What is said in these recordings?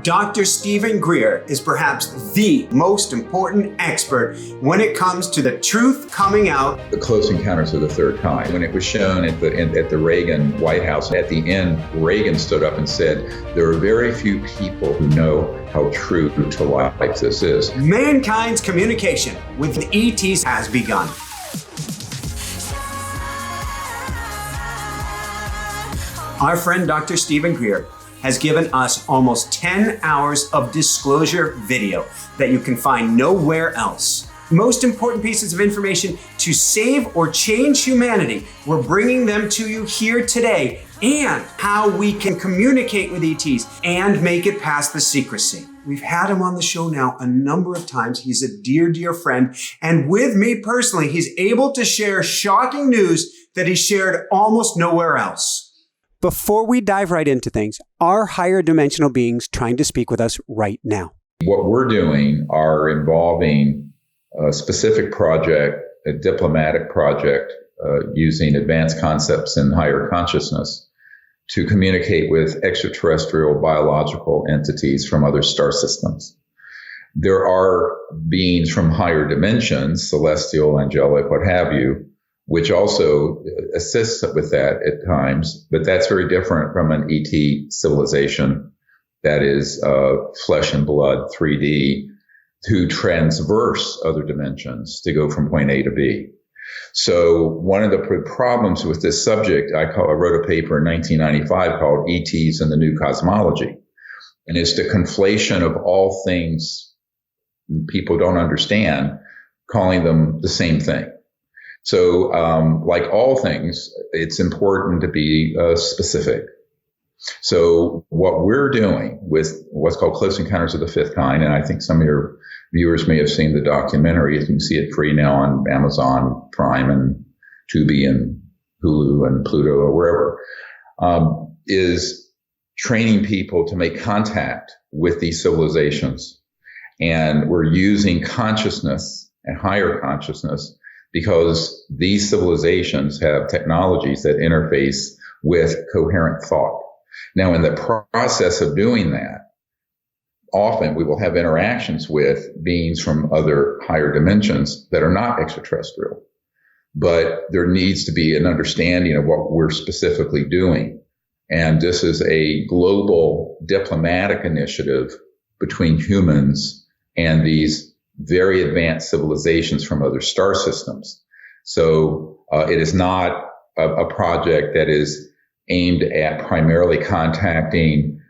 Dr. Steven+Greer is perhaps the most important expert when it comes to the truth coming out. The Close Encounters of the Third Kind. When it was shown at the Reagan White House, at the end, Reagan stood up and said, there are very few people who know how true to life this is. Mankind's communication with the ETs has begun. Our friend Dr. Steven+Greer has given us almost 10 hours of disclosure video that you can find nowhere else. Most important pieces of information to save or change humanity. We're bringing them to you here today, and how we can communicate with ETs and make it past the secrecy. We've had him on the show now a number of times. He's a dear, dear friend. And with me personally, he's able to share shocking news that he shared almost nowhere else. Before we dive right into things, are higher dimensional beings trying to speak with us right now? What we're doing are involving a specific project, a diplomatic project, using advanced concepts in higher consciousness to communicate with extraterrestrial biological entities from other star systems. There are beings from higher dimensions, celestial, angelic, what have you, which also assists with that at times, but that's very different from an ET civilization that is flesh and blood, 3D, who transverse other dimensions to go from point A to B. So one of the problems with this subject, I wrote a paper in 1995 called ETs and the New Cosmology, and it's the conflation of all things people don't understand, calling them the same thing. So, like all things, it's important to be specific. So what we're doing with what's called Close Encounters of the Fifth Kind, and I think some of your viewers may have seen the documentary. You can see it free now on Amazon Prime and Tubi and Hulu and Pluto or wherever, is training people to make contact with these civilizations. And we're using consciousness and higher consciousness because these civilizations have technologies that interface with coherent thought. Now, in the process of doing that, often we will have interactions with beings from other higher dimensions that are not extraterrestrial. But there needs to be an understanding of what we're specifically doing. And this is a global diplomatic initiative between humans and these very advanced civilizations from other star systems. So it is not a project that is aimed at primarily contacting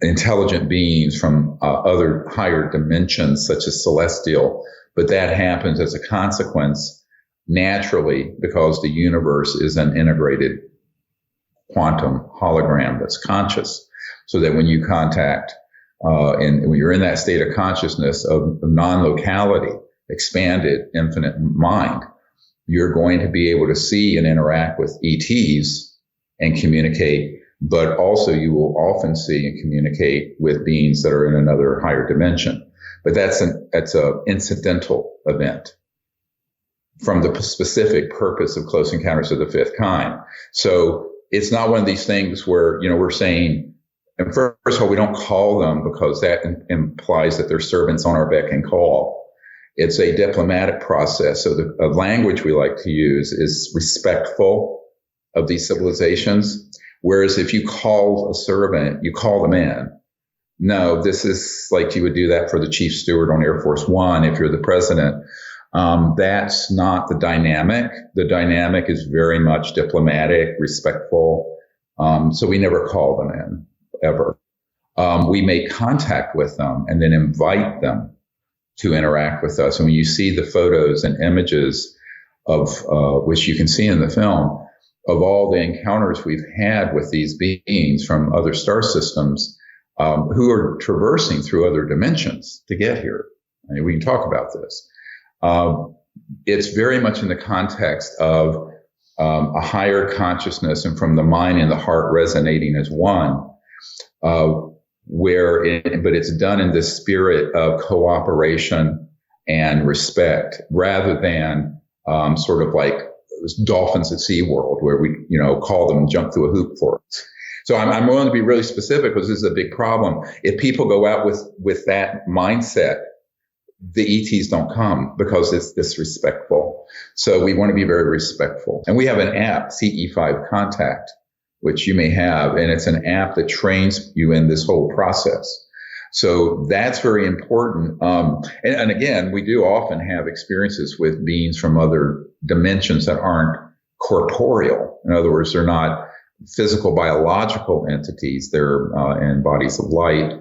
intelligent beings from other higher dimensions, such as celestial, but that happens as a consequence naturally because the universe is an integrated quantum hologram that's conscious, so that when you contact and when you're in that state of consciousness of non-locality, expanded infinite mind, you're going to be able to see and interact with ETs and communicate, but also you will often see and communicate with beings that are in another higher dimension. But that's an incidental event from the specific purpose of Close Encounters of the Fifth Kind. So it's not one of these things where, we're saying, and first of all, we don't call them because that implies that they're servants on our beck and call. It's a diplomatic process. So the language we like to use is respectful of these civilizations. Whereas if you call a servant, you call them in. No, this is like you would do that for the chief steward on Air Force One if you're the president. That's not the dynamic. The dynamic is very much diplomatic, respectful. So we never call them in. Ever. We make contact with them and then invite them to interact with us. And when you see the photos and images of which you can see in the film of all the encounters we've had with these beings from other star systems who are traversing through other dimensions to get here. I mean, we can talk about this. It's very much in the context of a higher consciousness and from the mind and the heart resonating as one. But it's done in the spirit of cooperation and respect rather than sort of like dolphins at SeaWorld where we, call them and jump through a hoop for us. So I'm willing to be really specific because this is a big problem. If people go out with that mindset, the ETs don't come because it's disrespectful. So we want to be very respectful. And we have an app, CE5 Contact, which you may have, and it's an app that trains you in this whole process. So that's very important. And again, we do often have experiences with beings from other dimensions that aren't corporeal. In other words, they're not physical biological entities. They're in bodies of light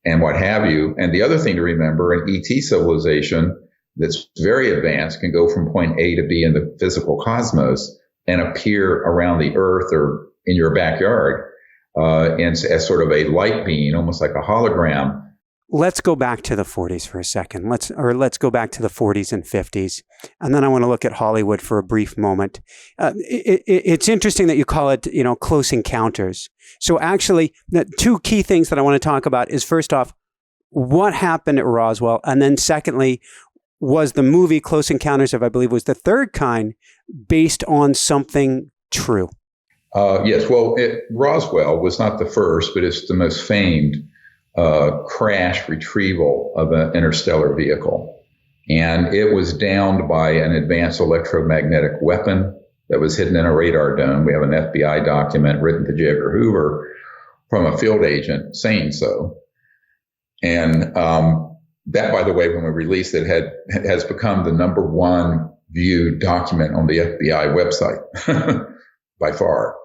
and what have you. And the other thing to remember, an ET civilization that's very advanced can go from point A to B in the physical cosmos and appear around the Earth or in your backyard and as sort of a light being, almost like a hologram. Let's go back to the 40s for a second. Let's go back to the 40s and 50s. And then I want to look at Hollywood for a brief moment. It's interesting that you call it, close encounters. So actually, the two key things that I want to talk about is, first off, what happened at Roswell? And then secondly, was the movie Close Encounters of, I believe, was the third kind, based on something true? Yes. Well, Roswell was not the first, but it's the most famed crash retrieval of an interstellar vehicle. And it was downed by an advanced electromagnetic weapon that was hidden in a radar dome. We have an FBI document written to J. Edgar Hoover from a field agent saying so. And that, by the way, when we released it, has become the number one viewed document on the FBI website by far.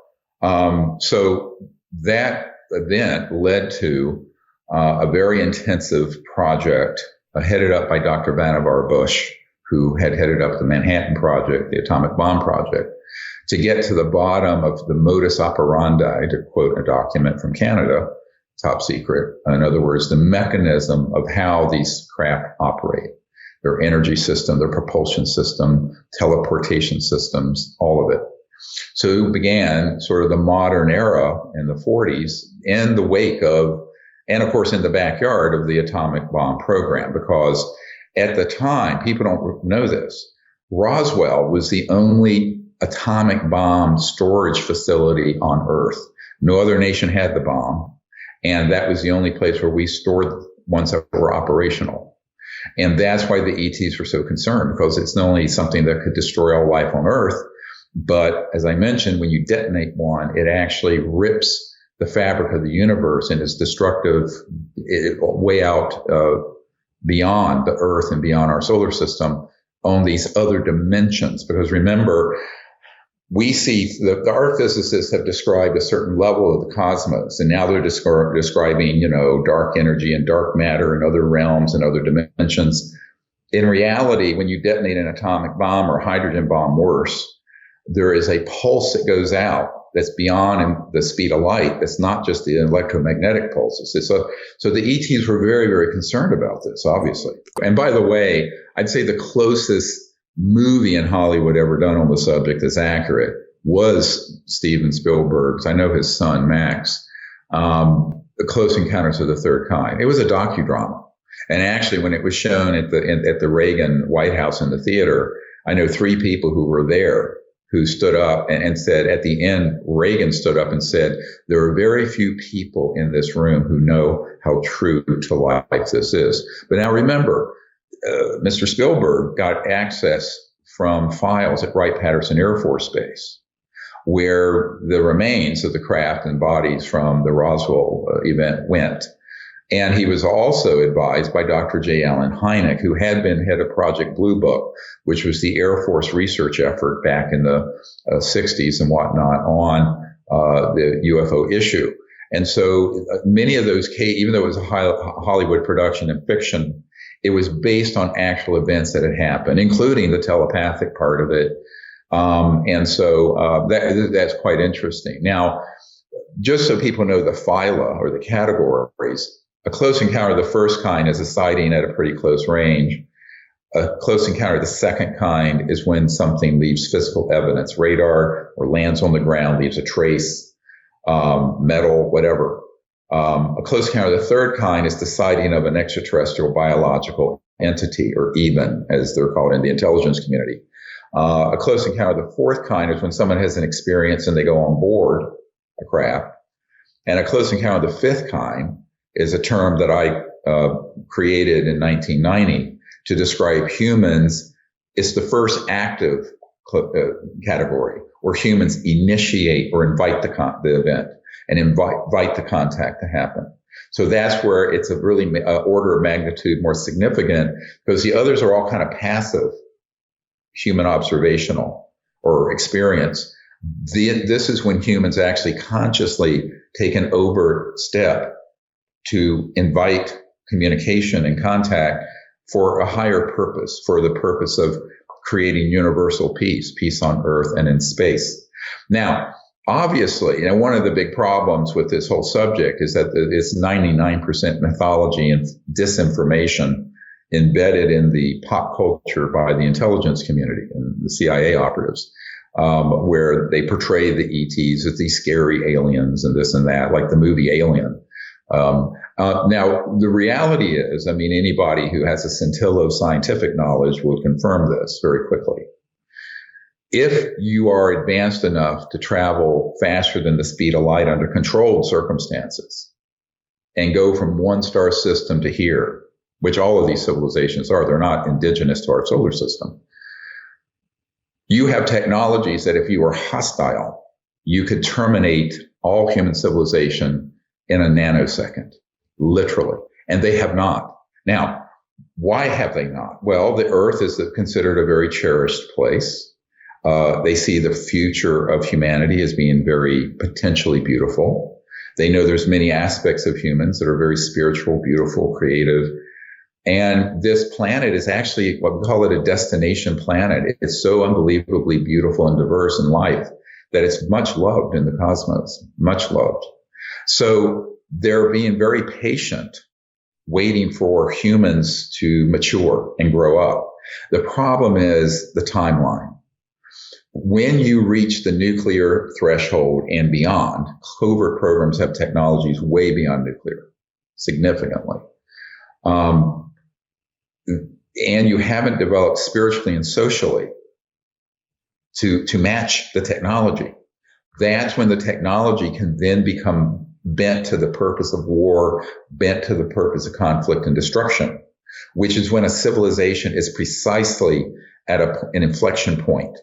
So that event led to a very intensive project headed up by Dr. Vannevar Bush, who had headed up the Manhattan Project, the atomic bomb project, to get to the bottom of the modus operandi, to quote a document from Canada, top secret. In other words, the mechanism of how these craft operate, their energy system, their propulsion system, teleportation systems, all of it. So it began sort of the modern era in the 40s in the wake of, and of course in the backyard of the atomic bomb program, because at the time, people don't know this, Roswell was the only atomic bomb storage facility on Earth. No other nation had the bomb. And that was the only place where we stored ones that were operational. And that's why the ETs were so concerned, because it's not only something that could destroy all life on Earth, but as I mentioned, when you detonate one, it actually rips the fabric of the universe and is destructive way out beyond the Earth and beyond our solar system on these other dimensions. Because remember, we see our physicists have described a certain level of the cosmos, and now they're describing, dark energy and dark matter and other realms and other dimensions. In reality, when you detonate an atomic bomb or hydrogen bomb, worse, there is a pulse that goes out that's beyond the speed of light. That's not just the electromagnetic pulses. So the ETs were very, very concerned about this, obviously. And by the way, I'd say the closest movie in Hollywood ever done on the subject that's accurate was Steven Spielberg's, I know his son, Max, The Close Encounters of the Third Kind. It was a docudrama. And actually, when it was shown at the Reagan White House in the theater, I know 3 people who were there who stood up and said, at the end, Reagan stood up and said, there are very few people in this room who know how true to life this is. But now remember, Mr. Spielberg got access from files at Wright-Patterson Air Force Base, where the remains of the craft and bodies from the Roswell event went. And he was also advised by Dr. J. Allen Hynek, who had been head of Project Blue Book, which was the Air Force research effort back in the 60s and whatnot on the UFO issue. And so many of those cases, even though it was a Hollywood production and fiction, it was based on actual events that had happened, including the telepathic part of it. And so that's quite interesting. Now, just so people know the phyla or the categories, a close encounter of the first kind is a sighting at a pretty close range. A close encounter of the second kind is when something leaves physical evidence, radar, or lands on the ground, leaves a trace, metal, whatever. A close encounter of the third kind is the sighting of an extraterrestrial biological entity, or even, as they're called in the intelligence community. A close encounter of the fourth kind is when someone has an experience and they go on board a craft. And a close encounter of the fifth kind is a term that I created in 1990 to describe humans. It's the first active category where humans initiate or invite the event and invite the contact to happen. So that's where it's a really order of magnitude more significant, because the others are all kind of passive human observational or experience. This is when humans actually consciously take an overt step to invite communication and contact for a higher purpose, for the purpose of creating universal peace on Earth and in space. Now, obviously, one of the big problems with this whole subject is that it's 99% mythology and disinformation embedded in the pop culture by the intelligence community and the CIA operatives, where they portray the ETs as these scary aliens and this and that, like the movie Alien. Now, the reality is, anybody who has a scintilla of scientific knowledge would confirm this very quickly. If you are advanced enough to travel faster than the speed of light under controlled circumstances and go from one star system to here, which all of these civilizations are, they're not indigenous to our solar system. You have technologies that if you are hostile, you could terminate all human civilization in a nanosecond, literally. And they have not. Now, why have they not? Well, the Earth is considered a very cherished place. They see the future of humanity as being very potentially beautiful. They know there's many aspects of humans that are very spiritual, beautiful, creative. And this planet is actually what we call it a destination planet. It's so unbelievably beautiful and diverse in life that it's much loved in the cosmos, much loved. So they're being very patient, waiting for humans to mature and grow up. The problem is the timeline. When you reach the nuclear threshold and beyond, covert programs have technologies way beyond nuclear, significantly. And you haven't developed spiritually and socially to match the technology. That's when the technology can then become bent to the purpose of war, bent to the purpose of conflict and destruction, which is when a civilization is precisely at an inflection point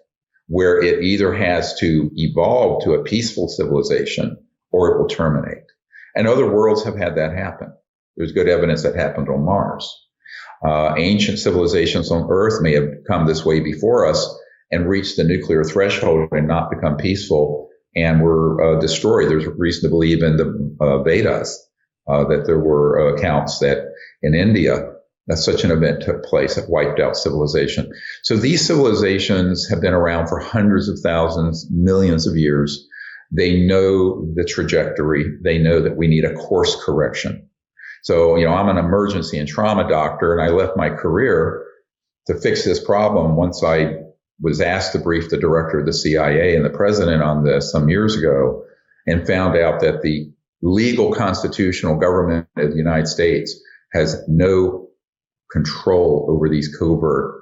where it either has to evolve to a peaceful civilization or it will terminate. And other worlds have had that happen. There's good evidence that happened on Mars. Ancient civilizations on Earth may have come this way before us and reached the nuclear threshold and not become peaceful and were destroyed. There's reason to believe in the Vedas that there were accounts that in India that such an event took place that wiped out civilization. So these civilizations have been around for hundreds of thousands, millions of years. They know the trajectory. They know that we need a course correction. So, I'm an emergency and trauma doctor, and I left my career to fix this problem once I was asked to brief the director of the CIA and the president on this some years ago, and found out that the legal constitutional government of the United States has no control over these covert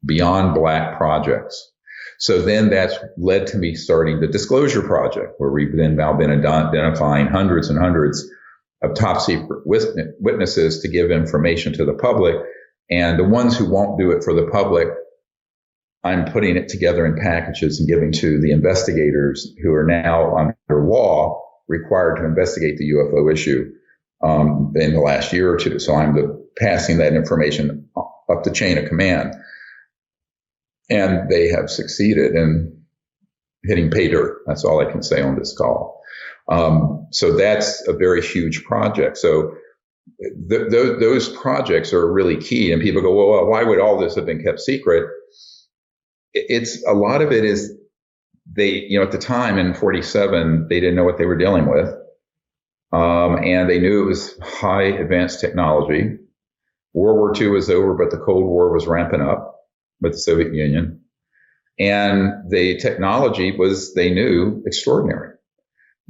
beyond black projects. So then that's led to me starting the Disclosure Project, where we've then now been identifying hundreds and hundreds of top secret witnesses to give information to the public. And the ones who won't do it for the public, I'm putting it together in packages and giving to the investigators who are now under law required to investigate the UFO issue in the last year or two. So I'm passing that information up the chain of command. And they have succeeded in hitting pay dirt. That's all I can say on this call. So that's a very huge project. So those projects are really key. And people go, well, why would all this have been kept secret? It's a lot of it is they, at the time in 47, they didn't know what they were dealing with. And they knew it was high advanced technology. World War II was over, but the Cold War was ramping up with the Soviet Union. And the technology was, they knew, extraordinary.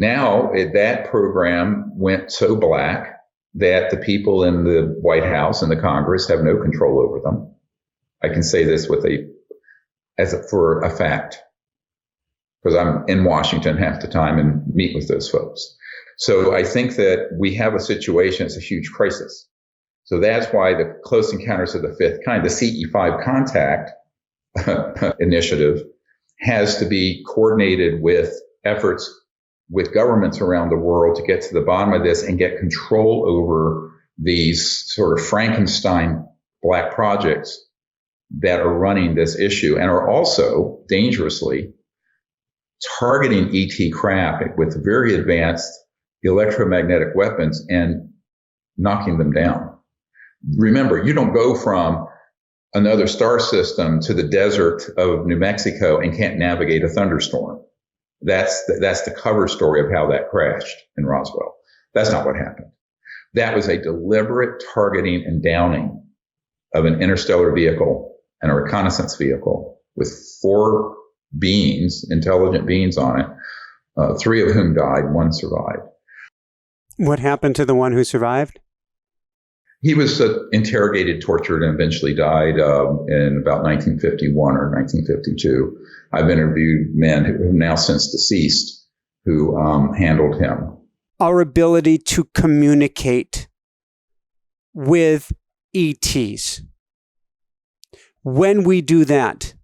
Now, that program went so black that the people in the White House and the Congress have no control over them. I can say this for a fact, because I'm in Washington half the time and meet with those folks. So I think that we have a situation, it's a huge crisis. So that's why the Close Encounters of the Fifth Kind, the CE5 contact initiative, has to be coordinated with efforts with governments around the world to get to the bottom of this and get control over these sort of Frankenstein black projects that are running this issue and are also dangerously targeting ET craft with very advanced electromagnetic weapons and knocking them down. Remember, you don't go from another star system to the desert of New Mexico and can't navigate a thunderstorm. That's the cover story of how that crashed in Roswell. That's not what happened. That was a deliberate targeting and downing of an interstellar vehicle and a reconnaissance vehicle with 4 beings, intelligent beings on it, 3 of whom died, 1 survived. What happened to the one who survived? He was interrogated, tortured, and eventually died in about 1951 or 1952. I've interviewed men who have now since deceased who handled him. Our ability to communicate with ETs. When we do that,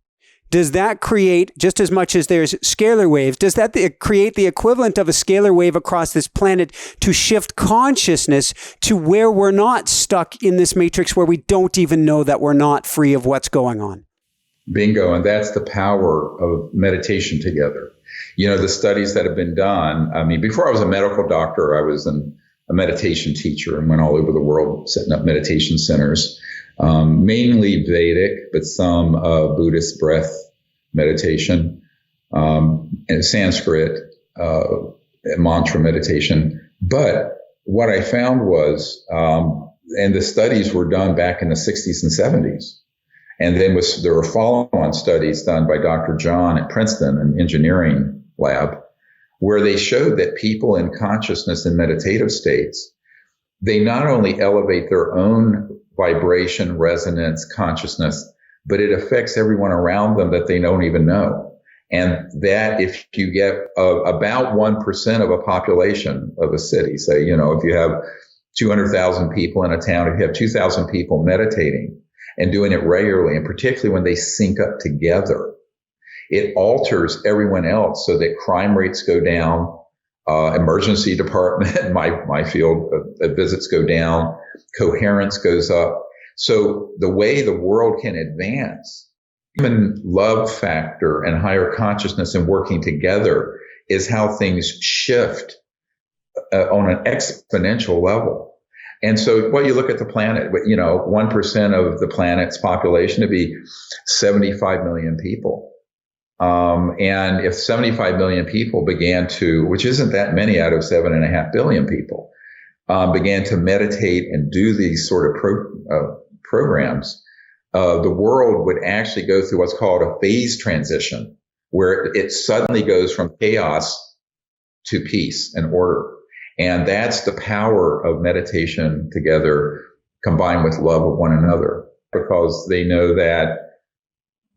does that create, just as much as there's scalar waves, does that create the equivalent of a scalar wave across this planet to shift consciousness to where we're not stuck in this matrix where we don't even know that we're not free of what's going on? Bingo. And that's the power of meditation together. You know, the studies that have been done, I mean, before I was a medical doctor, I was a meditation teacher and went all over the world setting up meditation centers. Mainly Vedic, but some Buddhist breath meditation, and Sanskrit, mantra meditation. But what I found was, and the studies were done back in the 60s and 70s. And then there were follow-on studies done by Dr. John at Princeton, an engineering lab, where they showed that people in consciousness and meditative states, they not only elevate their own vibration, resonance, consciousness, but it affects everyone around them that they don't even know. And that if you get about 1% of a population of a city, say, you know, if you have 200,000 people in a town, if you have 2,000 people meditating and doing it regularly, and particularly when they sync up together, it alters everyone else so that crime rates go down, emergency department, my field visits go down, coherence goes up. So the way the world can advance, human love factor and higher consciousness and working together is how things shift on an exponential level. And so, well, you look at the planet, you know, 1% of the planet's population to be 75 million people. And if 75 million people began to, which isn't that many out of 7.5 billion people, began to meditate and do these sort of programs, the world would actually go through what's called a phase transition, where it suddenly goes from chaos to peace and order. And that's the power of meditation together combined with love of one another, because they know that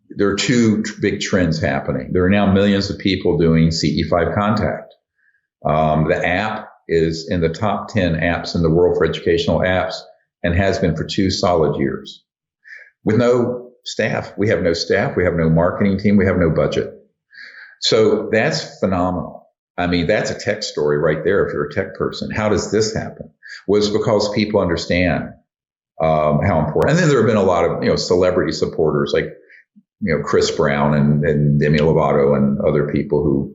there are 2 big trends happening. There are now millions of people doing CE5 contact. The app is in the top 10 apps in the world for educational apps and has been for 2 solid years. With no staff. We have no staff. We have no marketing team. We have no budget. So that's phenomenal. I mean, that's a tech story right there if you're a tech person. How does this happen? Well, it's because people understand how important. And then there have been a lot of, you know, celebrity supporters like, you know, Chris Brown and Demi Lovato and other people who,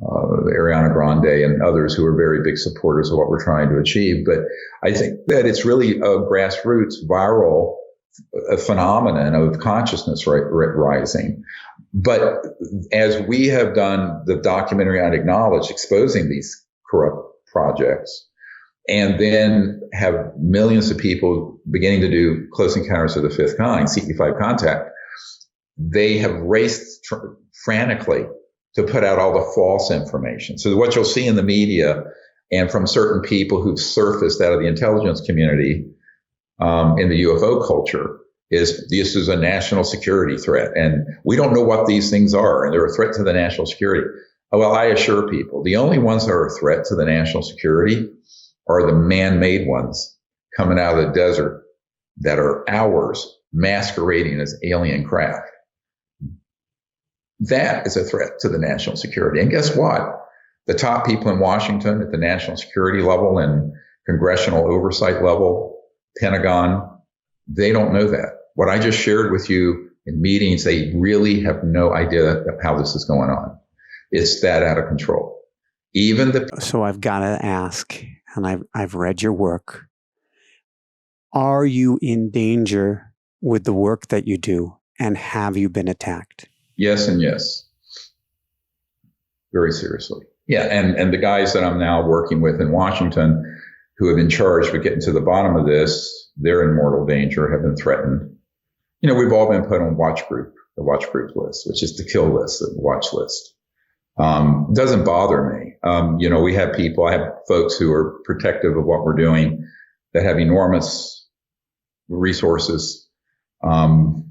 Ariana Grande and others who are very big supporters of what we're trying to achieve. But I think that it's really a grassroots viral phenomenon of consciousness rising. But as we have done the documentary on Acknowledged, exposing these corrupt projects, and then have millions of people beginning to do Close Encounters of the Fifth Kind, CE5 contact, they have raced frantically to put out all the false information. So what you'll see in the media and from certain people who've surfaced out of the intelligence community in the UFO culture is this is a national security threat. And we don't know what these things are, and they're a threat to the national security. Well, I assure people, the only ones that are a threat to the national security are the man-made ones coming out of the desert that are ours, masquerading as alien craft. That is a threat to the national security. And guess what? The top people in Washington at the national security level and congressional oversight level, Pentagon, they don't know that. What I just shared with you in meetings, they really have no idea how this is going on. It's that out of control. So I've got to ask, and I've read your work. Are you in danger with the work that you do, and have you been attacked? Yes and yes. Very seriously. Yeah, and the guys that I'm now working with in Washington who have been charged with getting to the bottom of this, they're in mortal danger, have been threatened. You know, we've all been put on the watch group list, which is the kill list, the watch list. It doesn't bother me. You know, I have folks who are protective of what we're doing that have enormous resources. And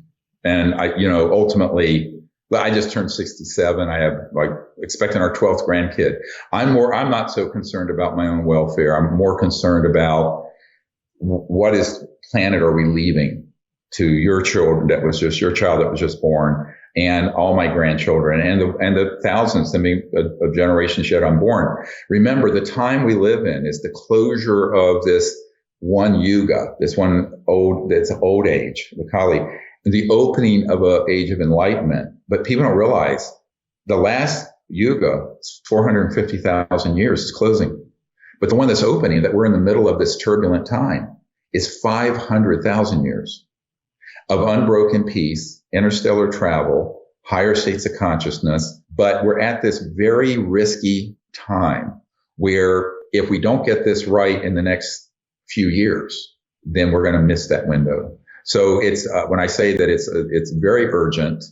ultimately, I just turned 67. I have expecting our 12th grandkid. I'm not so concerned about my own welfare. I'm more concerned about what planet are we leaving to your children your child that was just born, and all my grandchildren, and the thousands of generations yet unborn. Remember, the time we live in is the closure of this one yuga, that's old age, the Kali, the opening of an age of enlightenment. But people don't realize the last yuga, 450,000 years, is closing. But the one that's opening, that we're in the middle of this turbulent time, is 500,000 years of unbroken peace, interstellar travel, higher states of consciousness. But we're at this very risky time where if we don't get this right in the next few years, then we're going to miss that window. So it's when I say that it's very urgent.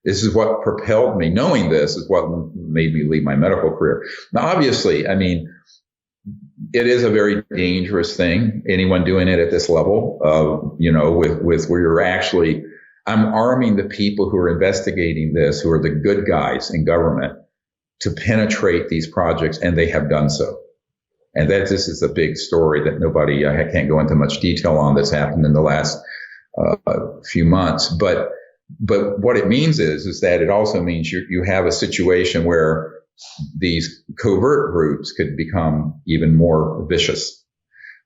This is what propelled me. Knowing this is what made me leave my medical career. Now, obviously, I mean, it is a very dangerous thing. Anyone doing it at this level, with where you're actually, I'm arming the people who are investigating this, who are the good guys in government, to penetrate these projects, and they have done so. And this is a big story that I can't go into much detail on, that's happened in the last few months. But what it means is that it also means you have a situation where these covert groups could become even more vicious.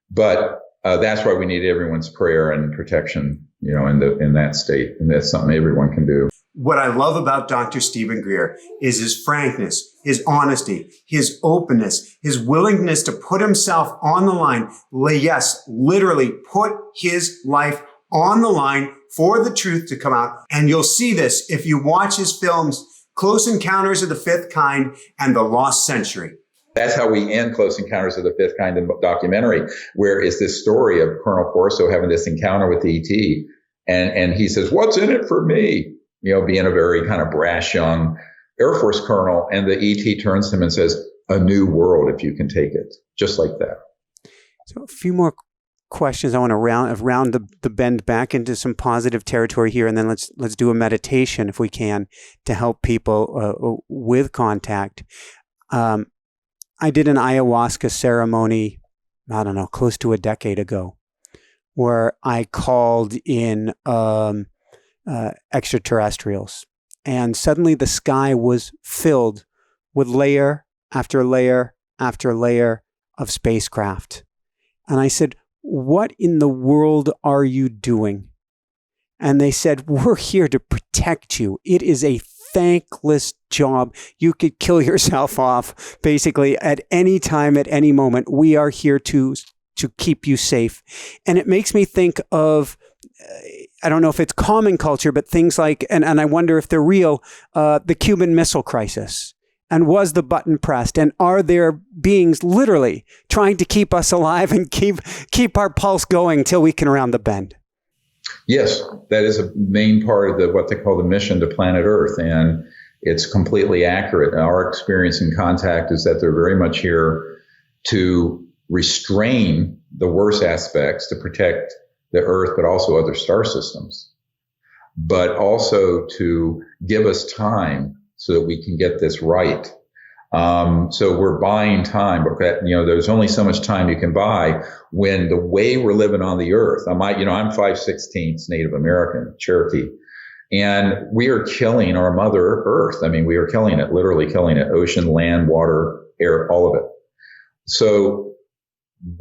But that's why we need everyone's prayer and protection, in that state. And that's something everyone can do. What I love about Dr. Steven+Greer is his frankness, his honesty, his openness, his willingness to put himself on the line. Yes, literally put his life on the line for the truth to come out. And you'll see this if you watch his films, Close Encounters of the Fifth Kind and The Lost Century. That's how we end Close Encounters of the Fifth Kind, the documentary, where it's this story of Colonel Corso having this encounter with ET. And he says, "What's in it for me?" Being a very kind of brash young Air Force colonel. And the ET turns to him and says, "A new world if you can take it." Just like that. So a few more questions. I want to round the bend back into some positive territory here, and then let's do a meditation if we can to help people with contact. I did an ayahuasca ceremony, I don't know, close to a decade ago, where I called in extraterrestrials, and suddenly the sky was filled with layer after layer after layer of spacecraft. And I said, "What in the world are you doing?" And they said, "We're here to protect you. It is a thankless job. You could kill yourself off basically at any time, at any moment. We are here to keep you safe." And it makes me think of, I don't know if it's common culture, but things like, and I wonder if they're real, the Cuban Missile Crisis. And was the button pressed? And are there beings literally trying to keep us alive and keep our pulse going till we can round the bend? Yes, that is a main part of what they call the mission to planet Earth. And it's completely accurate. Our experience in contact is that they're very much here to restrain the worst aspects, to protect the Earth, but also other star systems, but also to give us time so that we can get this right. So we're buying time, but there's only so much time you can buy when the way we're living on the earth. I'm 5/16 Native American, Cherokee, and we are killing our mother earth. I mean, we are killing it, literally killing it, ocean, land, water, air, all of it. So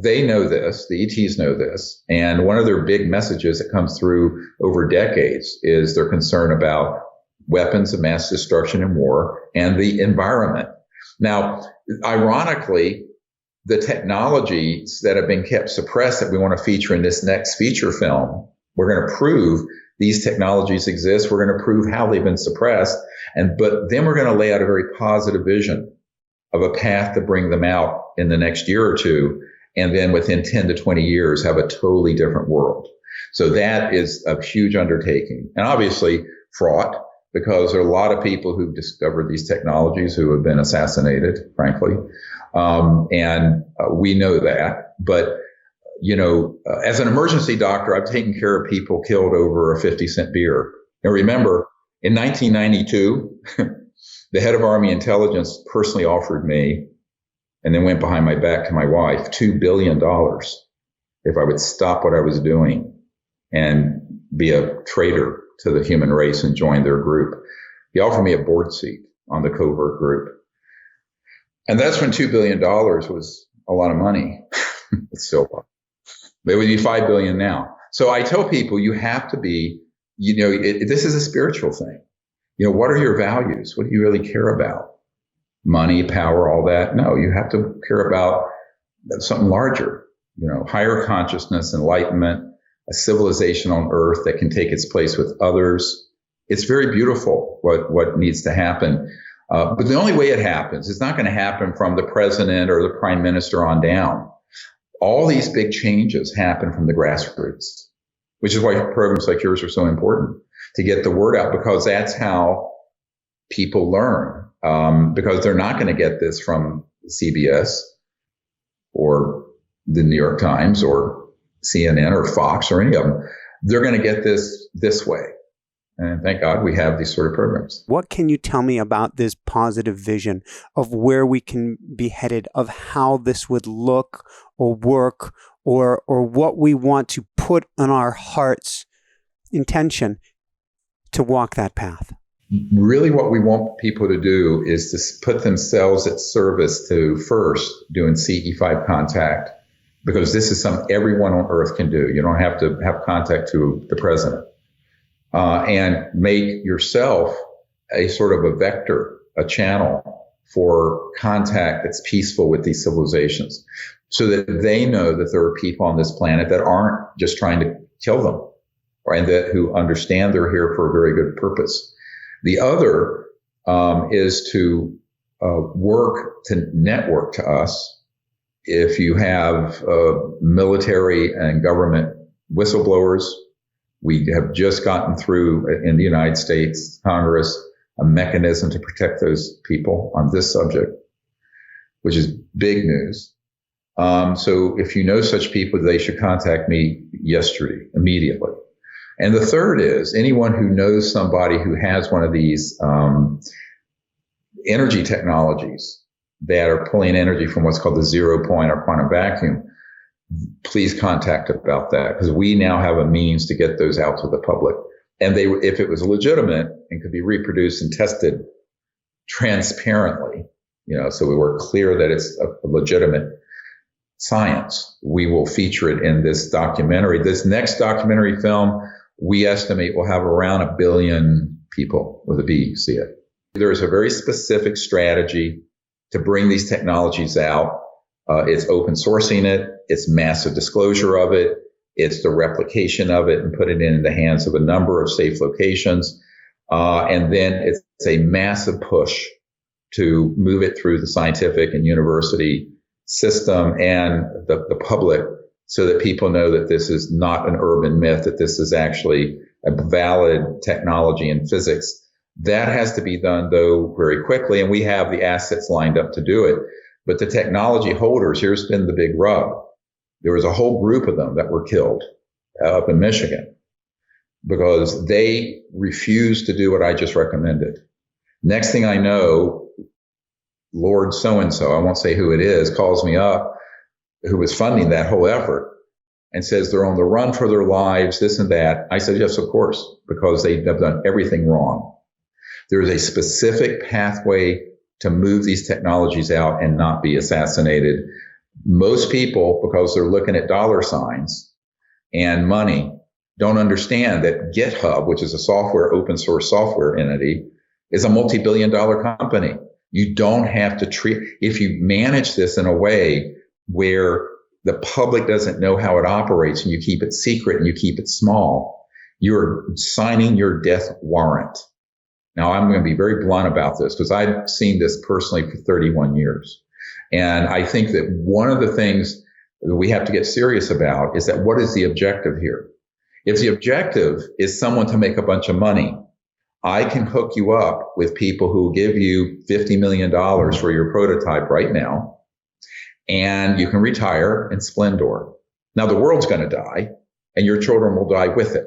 they know this, the ETs know this. And one of their big messages that comes through over decades is their concern about weapons of mass destruction and war and the environment. Now, ironically, the technologies that have been kept suppressed that we want to feature in this next feature film, we're going to prove these technologies exist. We're going to prove how they've been suppressed. But then we're going to lay out a very positive vision of a path to bring them out in the next year or two. And then within 10 to 20 years, have a totally different world. So that is a huge undertaking, and obviously fraught, because there are a lot of people who've discovered these technologies who have been assassinated, frankly. And we know that. But, as an emergency doctor, I've taken care of people killed over a 50-cent beer. And remember, in 1992, the head of Army intelligence personally offered me, and then went behind my back to my wife, $2 billion if I would stop what I was doing and be a traitor to the human race and join their group. He offered me a board seat on the covert group. And that's when $2 billion was a lot of money. It's still a lot. It would be $5 billion now. So I tell people, you have to be, this is a spiritual thing. What are your values? What do you really care about? Money, power, all that? No, you have to care about something larger, higher consciousness, enlightenment, a civilization on earth that can take its place with others. It's very beautiful what needs to happen. But the only way it happens, it's not going to happen from the president or the prime minister on down. All these big changes happen from the grassroots, which is why programs like yours are so important, to get the word out, because that's how people learn. Because they're not going to get this from CBS or the New York Times or CNN or Fox or any of them. They're going to get this way. And thank God we have these sort of programs. What can you tell me about this positive vision of where we can be headed, of how this would look or work, or what we want to put on our heart's intention to walk that path? Really what we want people to do is to put themselves at service to first doing CE5 contact, because this is something everyone on earth can do. You don't have to have contact to the president. And make yourself a sort of a vector, a channel for contact that's peaceful with these civilizations, so that they know that there are people on this planet that aren't just trying to kill them, right? And who understand they're here for a very good purpose. The other is to work to network to us. If you have military and government whistleblowers, we have just gotten through in the United States Congress a mechanism to protect those people on this subject, which is big news. So if you know such people, they should contact me yesterday, immediately. And the third is anyone who knows somebody who has one of these energy technologies that are pulling energy from what's called the 0 point or quantum vacuum, please contact about that, because we now have a means to get those out to the public. And if it was legitimate and could be reproduced and tested transparently, so we were clear that it's a legitimate science, we will feature it in this documentary. This next documentary film, we estimate will have around 1 billion people with a B see it. There is a very specific strategy to bring these technologies out. It's open sourcing it. It's massive disclosure of it. It's the replication of it and put it in the hands of a number of safe locations. And then it's a massive push to move it through the scientific and university system and the public, so that people know that this is not an urban myth, that this is actually a valid technology in physics. That has to be done, though, very quickly, and we have the assets lined up to do it. But the technology holders, here's been the big rub. There was a whole group of them that were killed up in Michigan because they refused to do what I just recommended. Next thing I know, Lord so-and-so, I won't say who it is, calls me up, who was funding that whole effort, and says they're on the run for their lives, this and that. I said, yes, of course, because they have done everything wrong. There is a specific pathway to move these technologies out and not be assassinated. Most people, because they're looking at dollar signs and money, don't understand that GitHub, which is a open source software entity, is a multi-billion-dollar company. You don't have to treat, if you manage this in a way where the public doesn't know how it operates and you keep it secret and you keep it small, you're signing your death warrant. Now, I'm going to be very blunt about this because I've seen this personally for 31 years. And I think that one of the things that we have to get serious about is that what is the objective here? If the objective is someone to make a bunch of money, I can hook you up with people who will give you $50 million for your prototype right now, and you can retire in splendor. Now, the world's going to die, and your children will die with it.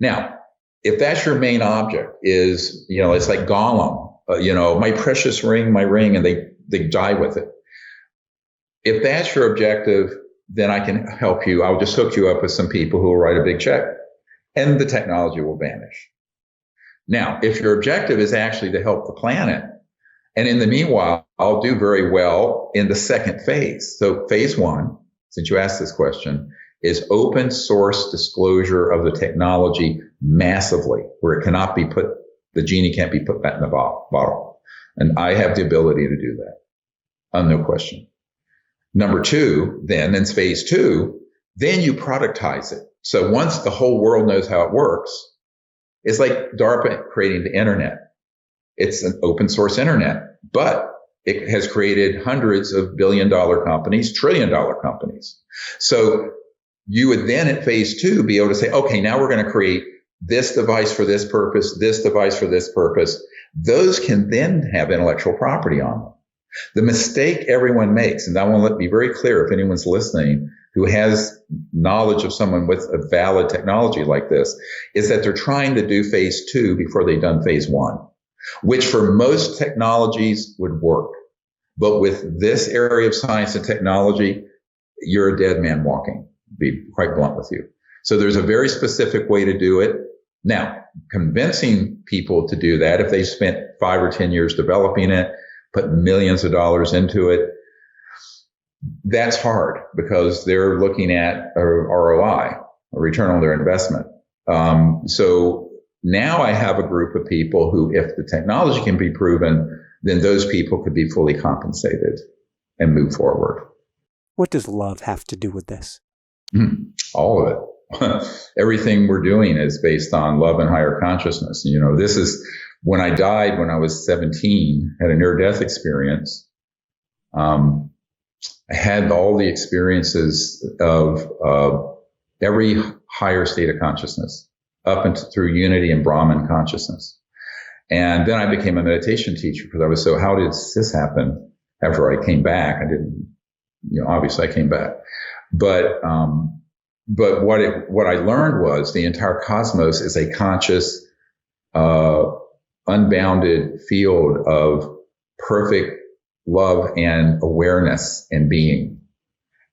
Now, if that's your main object is, it's like Gollum, my precious ring, my ring, and they die with it. If that's your objective, then I can help you. I'll just hook you up with some people who will write a big check, and the technology will vanish. Now, if your objective is actually to help the planet, and in the meanwhile, I'll do very well in the second phase. So phase one, since you asked this question, is open source disclosure of the technology massively, where it cannot be put, the genie can't be put back in the bottle. And I have the ability to do that. No question. Number two, then in phase two, then you productize it. So once the whole world knows how it works, it's like DARPA creating the internet. It's an open source internet, but it has created hundreds of billion-dollar companies, trillion-dollar companies. So you would then at phase two be able to say, okay, now we're going to create this device for this purpose, this device for this purpose. Those can then have intellectual property on them. The mistake everyone makes, and I want to be very clear if anyone's listening who has knowledge of someone with a valid technology like this, is that they're trying to do phase two before they've done phase one, which for most technologies would work. But with this area of science and technology, you're a dead man walking, be quite blunt with you. So there's a very specific way to do it. Now, convincing people to do that, if they spent 5 or 10 years developing it, put millions of dollars into it, that's hard because they're looking at a ROI, a return on their investment. So now I have a group of people who, if the technology can be proven, then those people could be fully compensated and move forward. What does love have to do with this? All of it. Everything we're doing is based on love and higher consciousness. This is when I died when I was 17, had a near-death experience. I had all the experiences of every higher state of consciousness up and through unity and Brahman consciousness. And then I became a meditation teacher because I was so, how did this happen after I came back? I didn't, obviously I came back. But what I learned was the entire cosmos is a conscious, unbounded field of perfect love and awareness and being.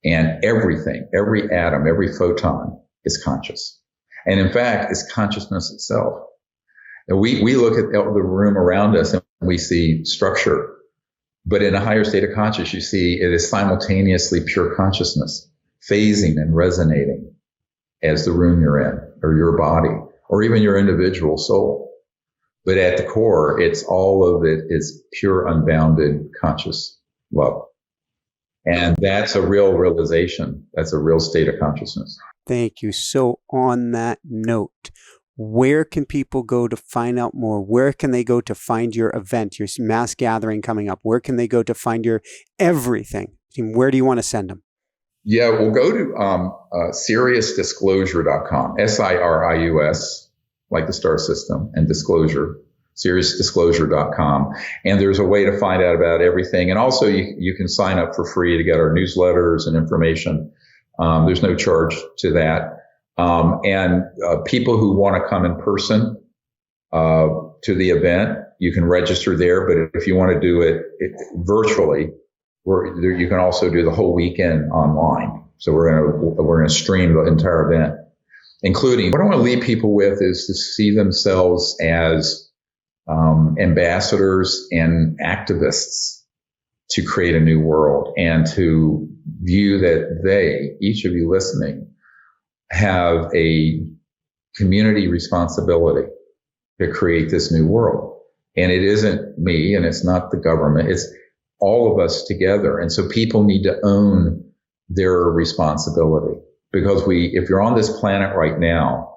And everything, every atom, every photon is conscious. And in fact, it's consciousness itself. And we look at the room around us and we see structure. But in a higher state of consciousness, you see it is simultaneously pure consciousness, phasing and resonating as the room you're in, or your body, or even your individual soul. But at the core, it's all of it is pure, unbounded, conscious love. And that's a real realization. That's a real state of consciousness. Thank you. So on that note, where can people go to find out more? Where can they go to find your event, your mass gathering coming up? Where can they go to find your everything? Where do you want to send them? Yeah, we'll go to SiriusDisclosure.com, SIRIUS, like the star system, and disclosure, SiriusDisclosure.com. And there's a way to find out about everything. And also you can sign up for free to get our newsletters and information. There's no charge to that. And people who want to come in person to to the event. You can register there, but if you want to do it virtually, you can also do the whole weekend online. So we're going to stream the entire event, including what I want to leave people with is to see themselves as ambassadors and activists to create a new world, and to view that each of you listening, have a community responsibility to create this new world. And it isn't me, and it's not the government, it's all of us together. And so people need to own their responsibility, because if you're on this planet right now,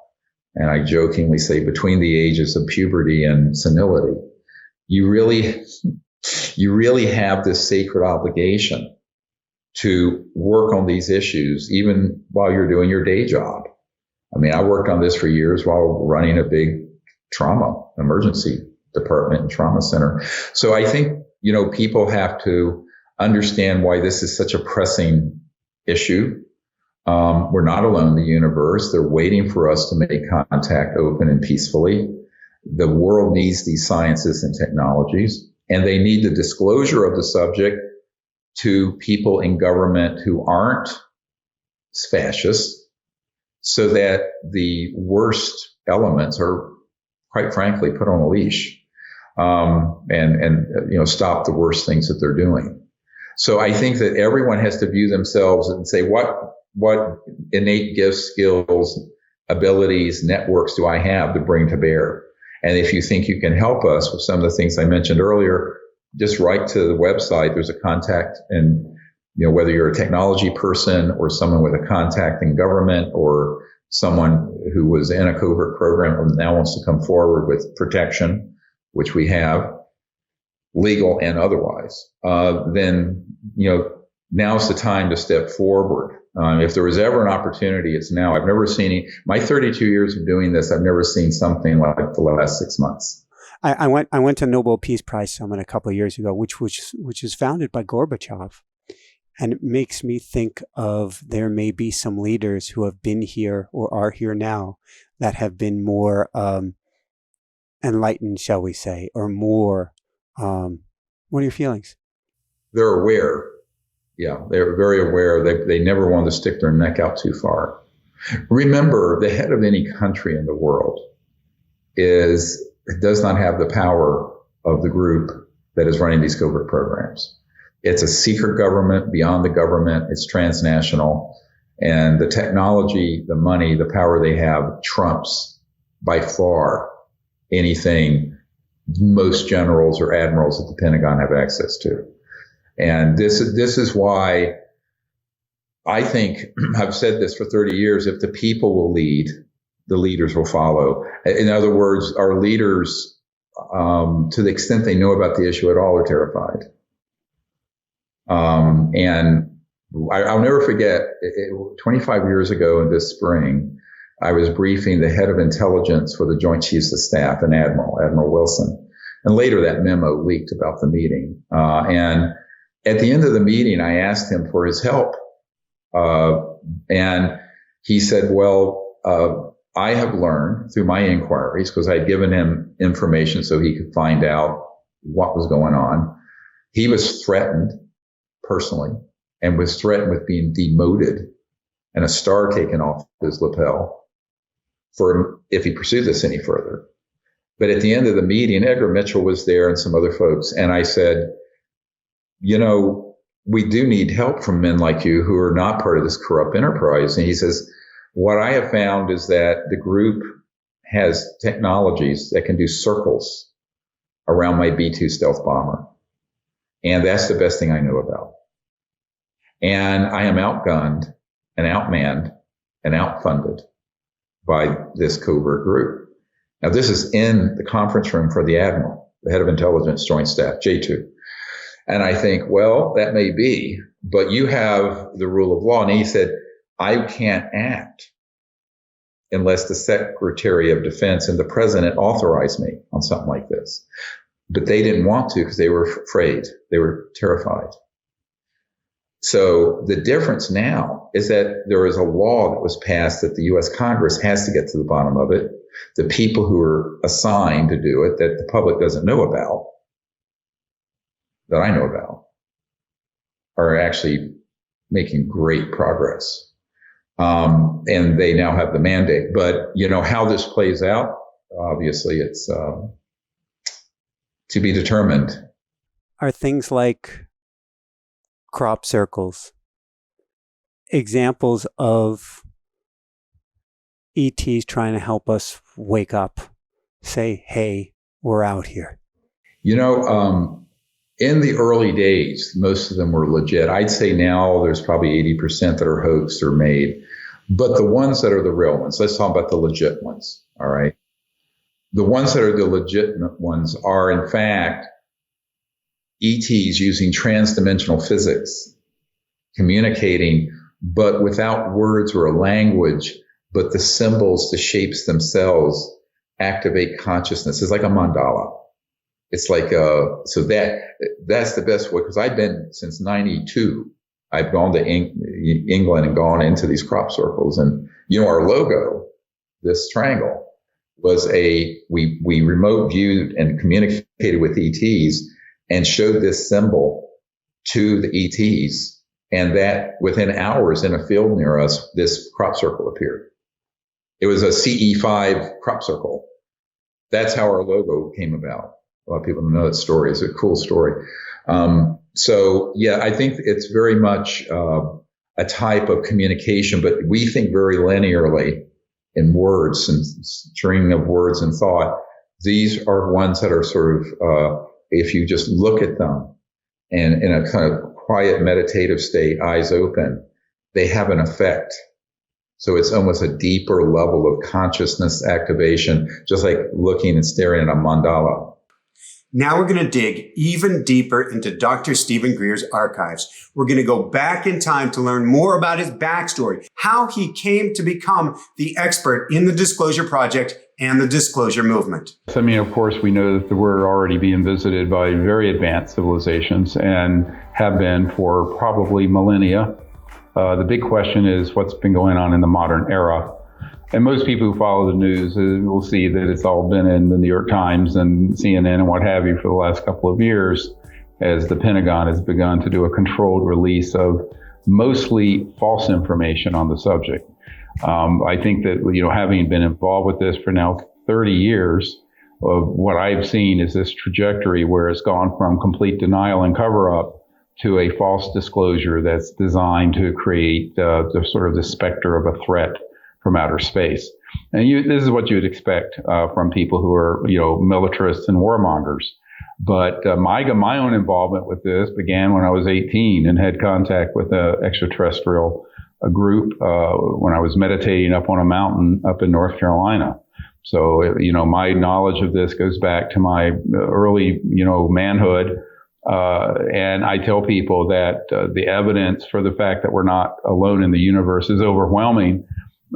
and I jokingly say between the ages of puberty and senility, you really have this sacred obligation to work on these issues, even while you're doing your day job. I mean, I worked on this for years while running a big trauma emergency department and trauma center. So I think, people have to understand why this is such a pressing issue. We're not alone in the universe. They're waiting for us to make contact open and peacefully. The world needs these sciences and technologies, and they need the disclosure of the subject to people in government who aren't fascists, so that the worst elements are, quite frankly, put on a leash, and stop the worst things that they're doing. So I think that everyone has to view themselves and say, what innate gifts, skills, abilities, networks do I have to bring to bear? And if you think you can help us with some of the things I mentioned earlier, just write to the website. There's a contact, and whether you're a technology person or someone with a contact in government, or someone who was in a covert program and now wants to come forward with protection, which we have, legal and otherwise, then now's the time to step forward. If there was ever an opportunity, it's now. I've never seen my 32 years of doing this. I've never seen something like the last 6 months. I went to Nobel Peace Prize Summit a couple of years ago, which was founded by Gorbachev, and it makes me think of there may be some leaders who have been here or are here now that have been more enlightened, shall we say, or more. What are your feelings? They're aware. Yeah, they're very aware. They never want to stick their neck out too far. Remember, the head of any country in the world does not have the power of the group that is running these covert programs. It's a secret government beyond the government. It's transnational. And the technology, the money, the power they have trumps by far anything most generals or admirals at the Pentagon have access to. And this is why I think, I've said this for 30 years, if the people will lead, the leaders will follow. In other words, our leaders, to the extent they know about the issue at all, are terrified. And I'll never forget, 25 years ago in this spring, I was briefing the head of intelligence for the Joint Chiefs of Staff, an Admiral Wilson. And later that memo leaked about the meeting. And at the end of the meeting, I asked him for his help. And he said, well, I have learned through my inquiries, because I had given him information so he could find out what was going on. He was threatened personally, and was threatened with being demoted and a star taken off his lapel if he pursued this any further. But at the end of the meeting, Edgar Mitchell was there and some other folks. And I said, we do need help from men like you who are not part of this corrupt enterprise. And he says, what I have found is that the group has technologies that can do circles around my B-2 stealth bomber. And that's the best thing I know about. And I am outgunned and outmanned and outfunded by this covert group. Now, this is in the conference room for the Admiral, the head of intelligence joint staff, J2. And I think, well, that may be, but you have the rule of law. And he said, I can't act unless the Secretary of Defense and the President authorize me on something like this. But they didn't want to because they were afraid. They were terrified. So the difference now is that there is a law that was passed that the U.S. Congress has to get to the bottom of it. The people who are assigned to do it that the public doesn't know about, that I know about, are actually making great progress. And they now have the mandate. But, how this plays out, obviously it's to be determined. Are things like crop circles examples of ETs trying to help us wake up, say, hey, we're out here? In the early days, most of them were legit. I'd say now there's probably 80% that are hoaxed or made. But the ones that are the real ones, let's talk about the legit ones, all right? The ones that are the legitimate ones are, in fact, ETs using transdimensional physics, communicating, but without words or a language, but the symbols, the shapes themselves activate consciousness. It's like a mandala. It's like, so that's the best way, because I've been since 92. I've gone to England and gone into these crop circles. And, our logo, this triangle, was we remote viewed and communicated with ETs and showed this symbol to the ETs. And that within hours in a field near us, this crop circle appeared. It was a CE5 crop circle. That's how our logo came about. A lot of people don't know that story. It's a cool story. So yeah, I think it's very much a type of communication, but we think very linearly in words and string of words and thought. These are ones that are sort of, if you just look at them and in a kind of quiet meditative state, eyes open, they have an effect. So it's almost a deeper level of consciousness activation, just like looking and staring at a mandala. Now we're going to dig even deeper into Dr. Steven+Greer's archives. We're going to go back in time to learn more about his backstory, how he came to become the expert in the Disclosure Project and the Disclosure Movement. I mean, of course, we know that we're already being visited by very advanced civilizations and have been for probably millennia. The big question is what's been going on in the modern era. And most people who follow the news will see that it's all been in the New York Times and CNN and what have you for the last couple of years, as the Pentagon has begun to do a controlled release of mostly false information on the subject. I think that, having been involved with this for now 30 years, of what I've seen is this trajectory where it's gone from complete denial and cover-up to a false disclosure that's designed to create the sort of the specter of a threat from outer space. And this is what you would expect from people who are, militarists and warmongers. But my own involvement with this began when I was 18 and had contact with an extraterrestrial group when I was meditating up on a mountain up in North Carolina. So, my knowledge of this goes back to my early, manhood. And I tell people that the evidence for the fact that we're not alone in the universe is overwhelming.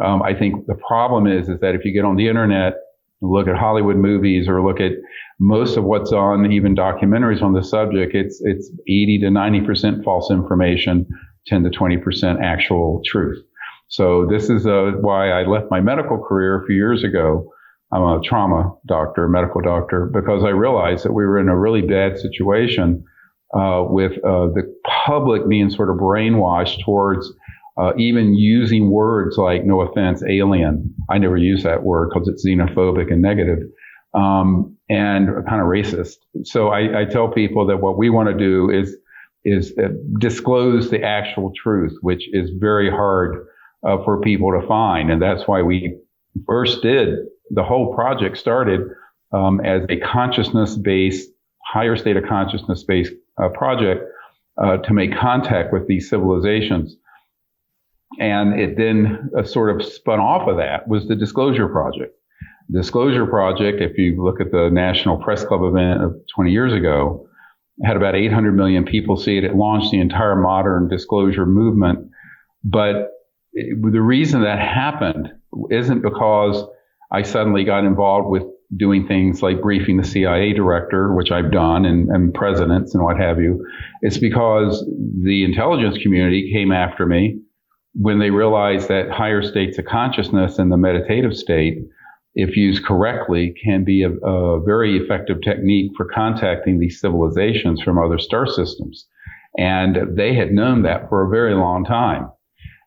I think the problem is that if you get on the internet, look at Hollywood movies or look at most of what's on even documentaries on the subject, it's 80 to 90% false information, 10 to 20% actual truth. So this is why I left my medical career a few years ago. I'm a trauma doctor, medical doctor, because I realized that we were in a really bad situation with the public being sort of brainwashed towards even using words like, no offense, alien. I never use that word because it's xenophobic and negative, and kind of racist. So I tell people that what we want to do is disclose the actual truth, which is very hard for people to find. And that's why we first did, the whole project started as a consciousness-based, higher state of consciousness-based project to make contact with these civilizations. And it then sort of spun off of that was the Disclosure Project. Disclosure Project, if you look at the National Press Club event of 20 years ago, had about 800 million people see it. It launched the entire modern disclosure movement. But the reason that happened isn't because I suddenly got involved with doing things like briefing the CIA director, which I've done, and presidents and what have you. It's because the intelligence community came after me when they realized that higher states of consciousness and the meditative state if used correctly, can be a very effective technique for contacting these civilizations from other star systems. And they had known that for a very long time.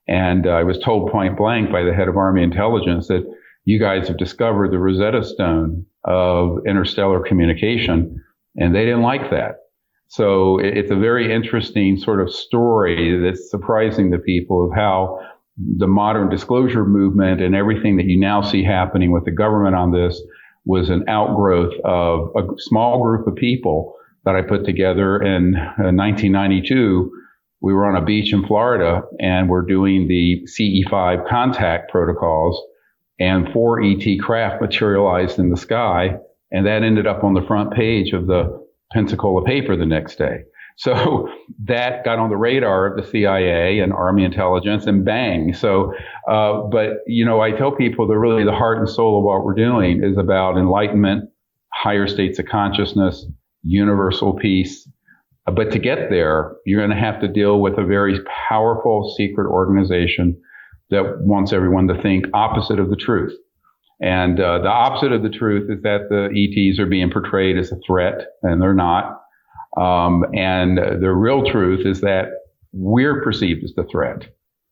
And I was told point blank by the head of Army Intelligence that you guys have discovered the Rosetta Stone of interstellar communication, and they didn't like that. So it's a very interesting sort of story that's surprising to people of how the modern disclosure movement and everything that you now see happening with the government on this was an outgrowth of a small group of people that I put together in 1992. We were on a beach in Florida and we're doing the CE5 contact protocols, and 4 ET craft materialized in the sky, and that ended up on the front page of the Pensacola paper the next day. So that got on the radar of the CIA and Army Intelligence, and bang. So, but, I tell people that really the heart and soul of what we're doing is about enlightenment, higher states of consciousness, universal peace. But to get there, you're going to have to deal with a very powerful secret organization that wants everyone to think opposite of the truth. And the opposite of the truth is that the ETs are being portrayed as a threat, and they're not. And the real truth is that we're perceived as the threat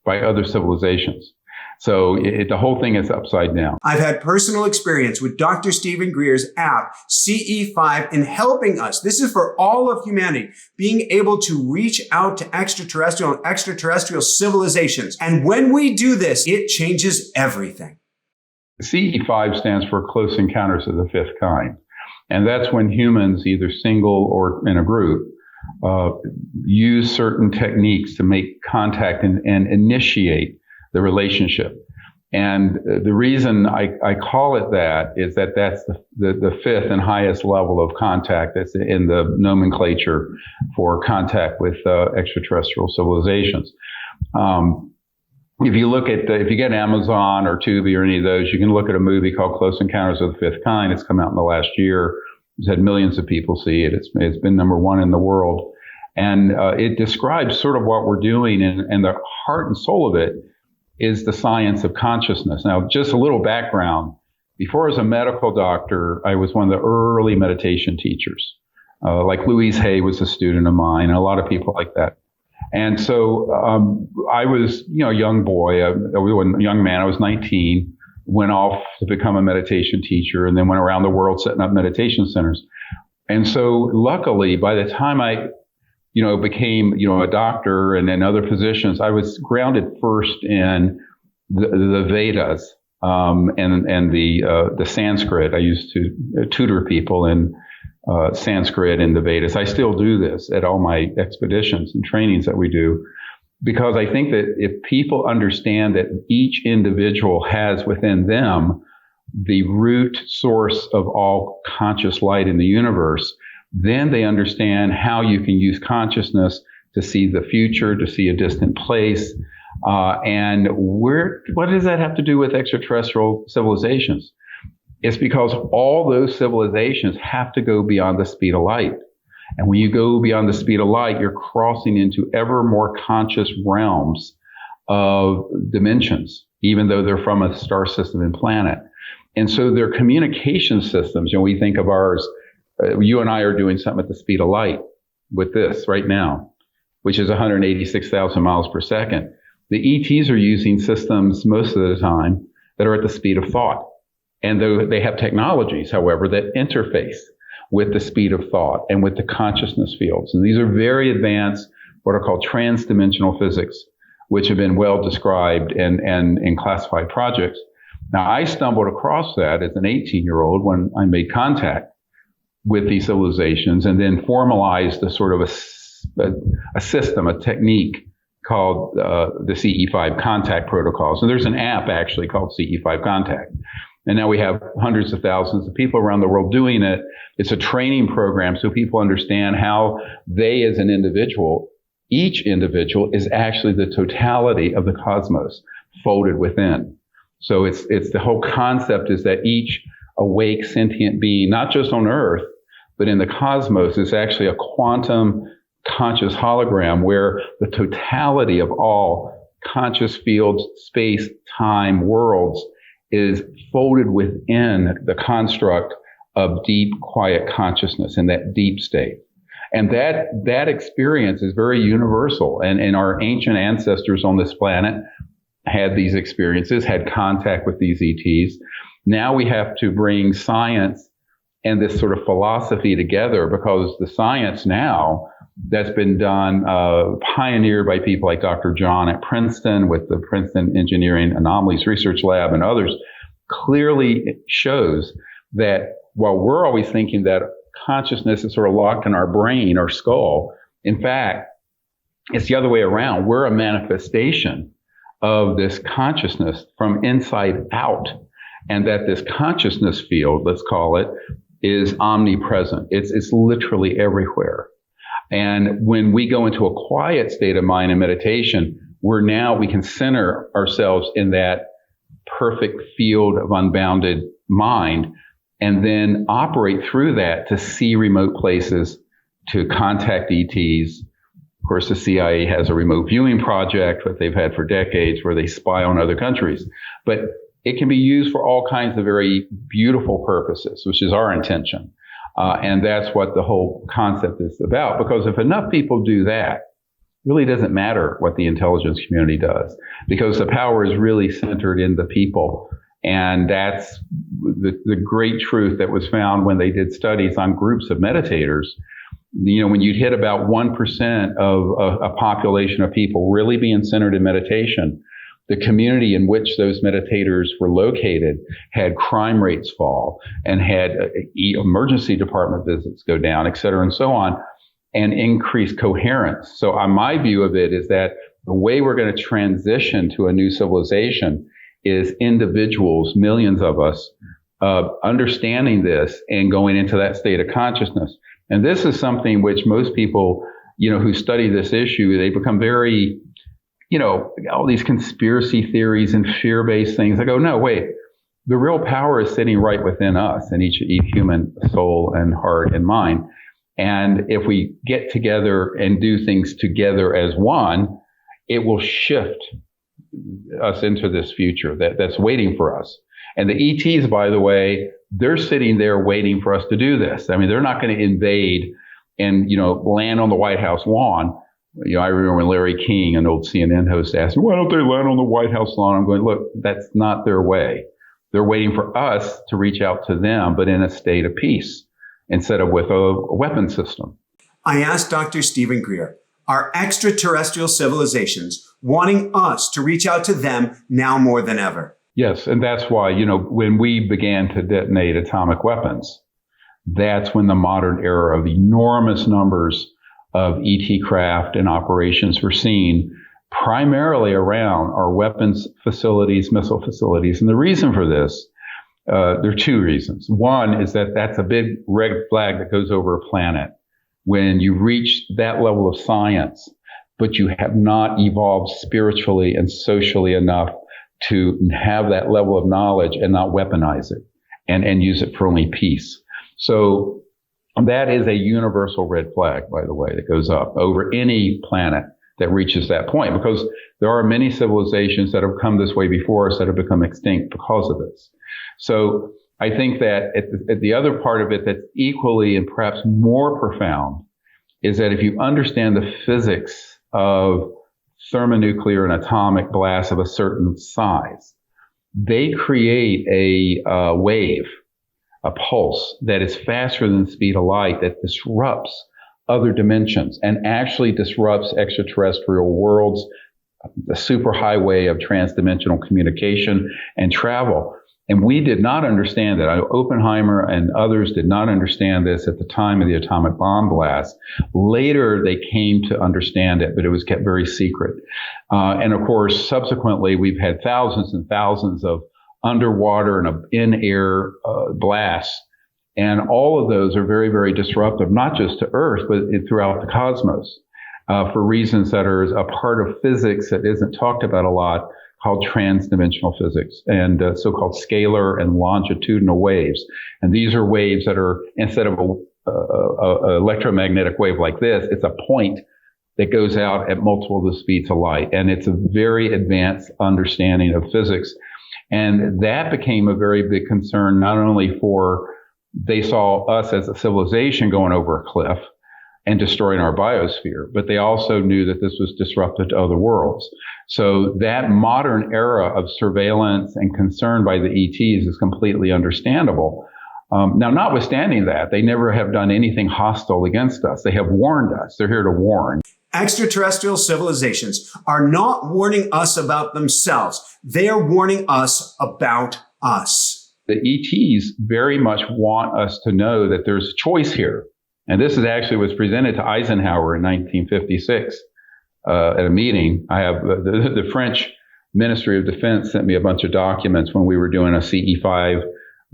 by other civilizations. So the whole thing is upside down. I've had personal experience with Dr. Steven+Greer's app, CE5, in helping us. This is for all of humanity, being able to reach out to extraterrestrial civilizations. And when we do this, it changes everything. CE5 stands for Close Encounters of the Fifth Kind. And that's when humans, either single or in a group, use certain techniques to make contact and initiate the relationship. And the reason I call it that is that that's the fifth and highest level of contact that's in the nomenclature for contact with extraterrestrial civilizations. If you look at, if you get Amazon or Tubi or any of those, you can look at a movie called Close Encounters of the Fifth Kind. It's come out in the last year. It's had millions of people see it. It's been #1 in the world. And it describes sort of what we're doing, and the heart and soul of it is the science of consciousness. Now, just a little background. Before I was a medical doctor, I was one of the early meditation teachers. Like Louise Hay was a student of mine, and a lot of people like that. And so I was, a young boy, a young man. I was 19, went off to become a meditation teacher, and then went around the world setting up meditation centers. And so luckily, by the time I became, a doctor and then other positions, I was grounded first in the Vedas, and the Sanskrit. I used to tutor people in Sanskrit and the Vedas. I still do this at all my expeditions and trainings that we do, because I think that if people understand that each individual has within them the root source of all conscious light in the universe, then they understand how you can use consciousness to see the future, to see a distant place. And what does that have to do with extraterrestrial civilizations? It's because all those civilizations have to go beyond the speed of light. And when you go beyond the speed of light, you're crossing into ever more conscious realms of dimensions, even though they're from a star system and planet. And so their communication systems, we think of ours, you and I are doing something at the speed of light with this right now, which is 186,000 miles per second. The ETs are using systems most of the time that are at the speed of thought. And they have technologies, however, that interface with the speed of thought and with the consciousness fields. And these are very advanced, what are called trans-dimensional physics, which have been well described and in classified projects. Now, I stumbled across that as an 18-year-old when I made contact with these civilizations, and then formalized a sort of a system, a technique called the CE5 contact protocols. And there's an app actually called CE5 Contact. And now we have hundreds of thousands of people around the world doing it. It's a training program so people understand how they as an individual, each individual is actually the totality of the cosmos folded within. So it's the whole concept is that each awake sentient being, not just on Earth, but in the cosmos, is actually a quantum conscious hologram where the totality of all conscious fields, space, time, worlds is folded within the construct of deep, quiet consciousness in that deep state. And that experience is very universal. And our ancient ancestors on this planet had these experiences, had contact with these ETs. Now we have to bring science and this sort of philosophy together, because the science now that's been done, pioneered by people like Dr. John at Princeton with the Princeton Engineering Anomalies Research Lab and others, clearly shows that while we're always thinking that consciousness is sort of locked in our brain or skull, in fact, it's the other way around. We're a manifestation of this consciousness from inside out. And that this consciousness field, let's call it, is omnipresent. It's literally everywhere. And when we go into a quiet state of mind and meditation, we can center ourselves in that perfect field of unbounded mind, and then operate through that to see remote places, to contact ETs. Of course, the CIA has a remote viewing project that they've had for decades where they spy on other countries. But it can be used for all kinds of very beautiful purposes, which is our intention. And that's what the whole concept is about. Because if enough people do that, it really doesn't matter what the intelligence community does, because the power is really centered in the people. And that's the great truth that was found when they did studies on groups of meditators. You know, when you'd hit about 1% of a population of people really being centered in meditation, the community in which those meditators were located had crime rates fall and had emergency department visits go down, et cetera, and so on, and increased coherence. So my view of it is that the way we're going to transition to a new civilization is individuals, millions of us, understanding this and going into that state of consciousness. And this is something which most people, who study this issue, they become very, all these conspiracy theories and fear-based things. I go, no, wait, the real power is sitting right within us in each human soul and heart and mind. And if we get together and do things together as one, it will shift us into this future that's waiting for us. And the ETs, by the way, they're sitting there waiting for us to do this. I mean, they're not going to invade and, land on the White House lawn. I remember when Larry King, an old CNN host, asked me, why don't they land on the White House lawn? I'm going, look, that's not their way. They're waiting for us to reach out to them, but in a state of peace instead of with a weapon system. I asked Dr. Steven+Greer, are extraterrestrial civilizations wanting us to reach out to them now more than ever? Yes, and that's why, when we began to detonate atomic weapons, that's when the modern era of enormous numbers of ET craft and operations were seen, primarily around our weapons facilities, missile facilities. And the reason for this, there are two reasons. One is that that's a big red flag that goes over a planet. When you reach that level of science, but you have not evolved spiritually and socially enough to have that level of knowledge and not weaponize it and use it for only peace. So that is a universal red flag, by the way, that goes up over any planet that reaches that point, because there are many civilizations that have come this way before us that have become extinct because of this. So I think that at the other part of it that's equally and perhaps more profound is that if you understand the physics of thermonuclear and atomic blasts of a certain size, they create a wave, a pulse that is faster than the speed of light that disrupts other dimensions and actually disrupts extraterrestrial worlds, the superhighway of transdimensional communication and travel. And we did not understand that. Oppenheimer and others did not understand this at the time of the atomic bomb blast. Later, they came to understand it, but it was kept very secret. And of course, subsequently, we've had thousands and thousands of underwater and in-air blasts. And all of those are very, very disruptive, not just to Earth, but throughout the cosmos, for reasons that are a part of physics that isn't talked about a lot, called transdimensional physics and so-called scalar and longitudinal waves. And these are waves that are, instead of a electromagnetic wave like this, it's a point that goes out at multiple of the speeds of light. And it's a very advanced understanding of physics. And that became a very big concern, not only for they saw us as a civilization going over a cliff and destroying our biosphere, but they also knew that this was disruptive to other worlds. So that modern era of surveillance and concern by the ETs is completely understandable. Now, notwithstanding that, they never have done anything hostile against us. They have warned us. They're here to warn. Extraterrestrial civilizations are not warning us about themselves. They are warning us about us. The ETs very much want us to know that there's a choice here. And this is actually was presented to Eisenhower in 1956 at a meeting. I have the French Ministry of Defense sent me a bunch of documents when we were doing a CE5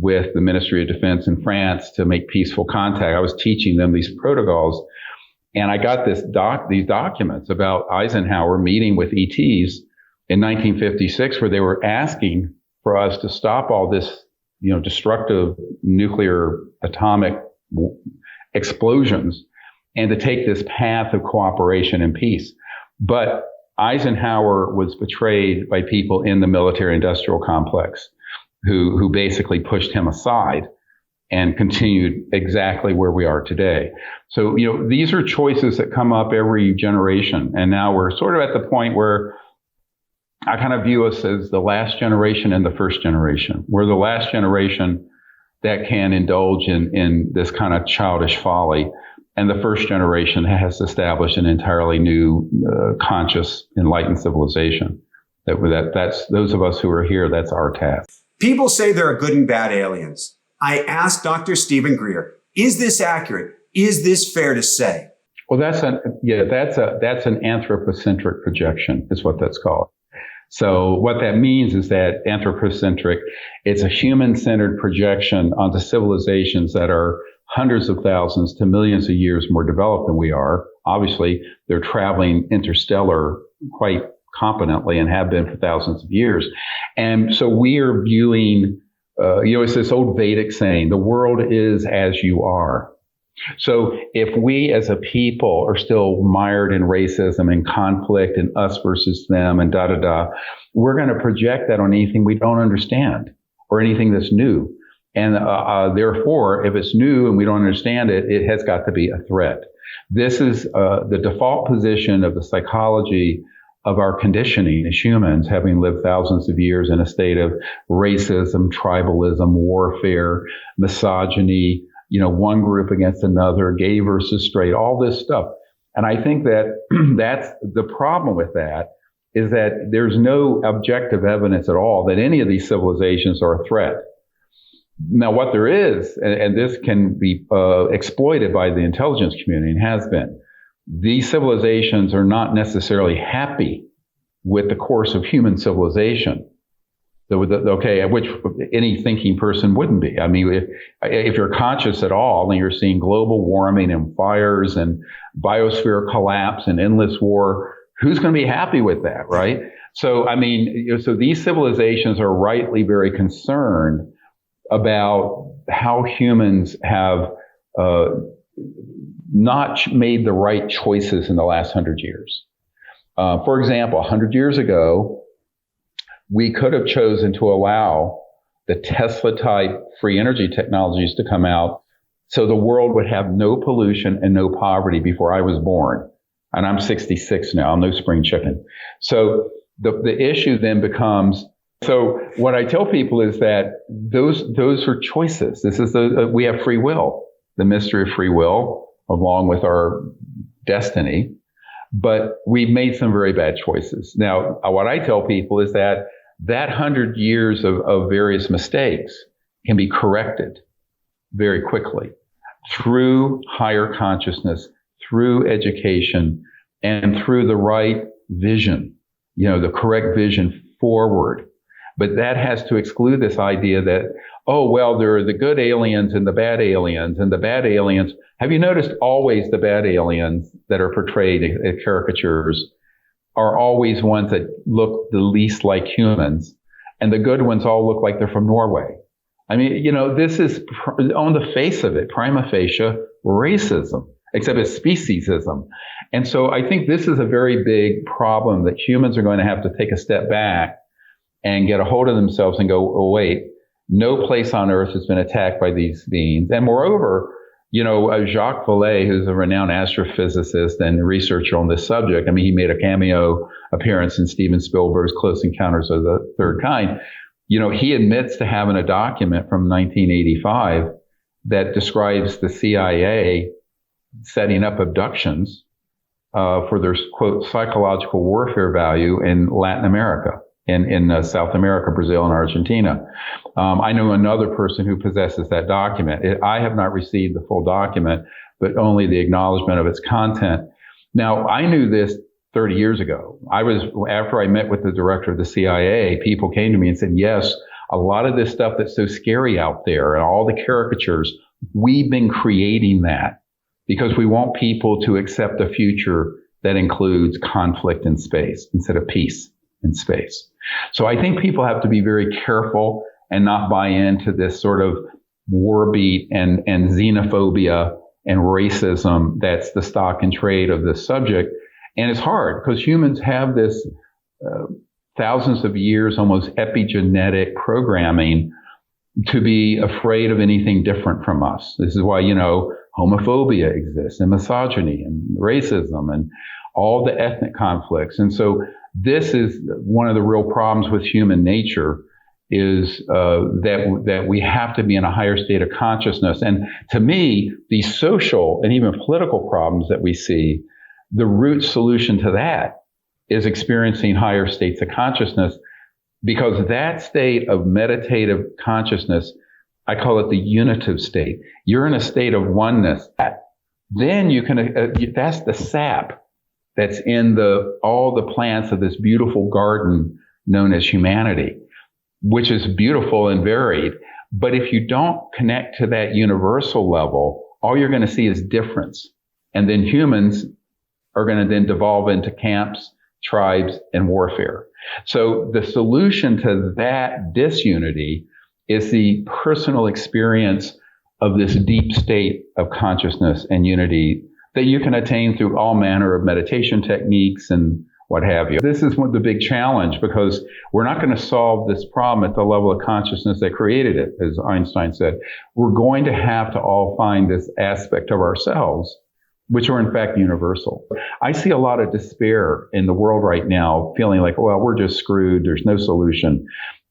with the Ministry of Defense in France to make peaceful contact. I was teaching them these protocols. And I got these documents about Eisenhower meeting with ETs in 1956, where they were asking for us to stop all this, destructive nuclear atomic explosions and to take this path of cooperation and peace. But Eisenhower was betrayed by people in the military-industrial complex who basically pushed him aside and continued exactly where we are today. So, these are choices that come up every generation. And now we're sort of at the point where I kind of view us as the last generation and the first generation. We're the last generation that can indulge in this kind of childish folly. And the first generation has established an entirely new, conscious, enlightened civilization. That's those of us who are here, that's our task. People say there are good and bad aliens. I asked Dr. Steven+Greer, is this accurate? Is this fair to say? Well, that's an anthropocentric projection is what that's called. So what that means is that anthropocentric, it's a human-centered projection onto civilizations that are hundreds of thousands to millions of years more developed than we are. Obviously, they're traveling interstellar quite competently and have been for thousands of years. And so we are viewing, it's this old Vedic saying, the world is as you are. So if we as a people are still mired in racism and conflict and us versus them and we're going to project that on anything we don't understand or anything that's new. And therefore, if it's new and we don't understand it, it has got to be a threat. This is the default position of the psychology of our conditioning as humans, having lived thousands of years in a state of racism, tribalism, warfare, misogyny, one group against another, gay versus straight, all this stuff. And I think that that's the problem with that is that there's no objective evidence at all that any of these civilizations are a threat. Now, what there is, and this can be exploited by the intelligence community and has been, these civilizations are not necessarily happy with the course of human civilization. Which any thinking person wouldn't be. I mean, if you're conscious at all and you're seeing global warming and fires and biosphere collapse and endless war, who's going to be happy with that, right? So, I mean, so these civilizations are rightly very concerned about how humans have not made the right choices in the last 100 years. For example, 100 years ago, we could have chosen to allow the Tesla-type free energy technologies to come out so the world would have no pollution and no poverty before I was born. And I'm 66 now, I'm no spring chicken. So the issue then becomes, so what I tell people is that those are choices. This is we have free will, the mystery of free will, along with our destiny. But we've made some very bad choices. Now, what I tell people is that 100 years of various mistakes can be corrected very quickly through higher consciousness, through education, and through the right vision, the correct vision forward. But that has to exclude this idea that, there are the good aliens and the bad aliens, and the bad aliens. Have you noticed always the bad aliens that are portrayed as caricatures are always ones that look the least like humans, and the good ones all look like they're from Norway? I mean, this is on the face of it, prima facie racism, except it's speciesism. And so I think this is a very big problem that humans are going to have to take a step back and get a hold of themselves and go, oh, wait, no place on Earth has been attacked by these beings. And moreover, Jacques Vallée, who's a renowned astrophysicist and researcher on this subject, I mean, he made a cameo appearance in Steven Spielberg's Close Encounters of the Third Kind. He admits to having a document from 1985 that describes the CIA setting up abductions for their, quote, psychological warfare value in Latin America, in South America, Brazil, and Argentina. I know another person who possesses that document. I have not received the full document, but only the acknowledgement of its content. Now, I knew this 30 years ago. After I met with the director of the CIA, people came to me and said, yes, a lot of this stuff that's so scary out there and all the caricatures, we've been creating that because we want people to accept a future that includes conflict in space instead of peace in space. So I think people have to be very careful and not buy into this sort of war beat and xenophobia and racism that's the stock and trade of this subject. And it's hard because humans have this thousands of years, almost epigenetic programming to be afraid of anything different from us. This is why, homophobia exists and misogyny and racism and all the ethnic conflicts. And so this is one of the real problems with human nature is that we have to be in a higher state of consciousness. And to me, these social and even political problems that we see, the root solution to that is experiencing higher states of consciousness, because that state of meditative consciousness, I call it the unitive state. You're in a state of oneness. Then you can, that's the sap that's in all the plants of this beautiful garden known as humanity, which is beautiful and varied. But if you don't connect to that universal level, all you're going to see is difference. And then humans are going to then devolve into camps, tribes, and warfare. So the solution to that disunity is the personal experience of this deep state of consciousness and unity that you can attain through all manner of meditation techniques and what have you. This is one of the big challenge, because we're not going to solve this problem at the level of consciousness that created it, as Einstein said. We're going to have to all find this aspect of ourselves, which are in fact universal. I see a lot of despair in the world right now, feeling like, well, we're just screwed. There's no solution.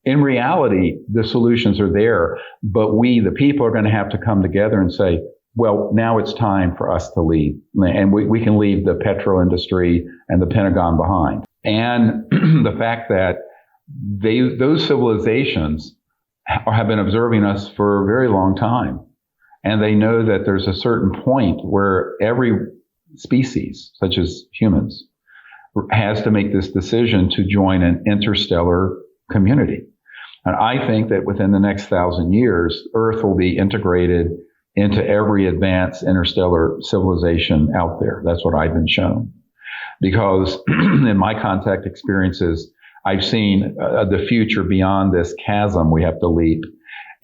In reality, the solutions are there, but we, the people, are going to have to come together and say, well, now it's time for us to leave. And we can leave the petro industry and the Pentagon behind. And the fact that those civilizations have been observing us for a very long time. And they know that there's a certain point where every species, such as humans, has to make this decision to join an interstellar community. And I think that within the next 1,000 years, Earth will be integrated into every advanced interstellar civilization out there. That's what I've been shown. Because in my contact experiences, I've seen the future beyond this chasm we have to leap.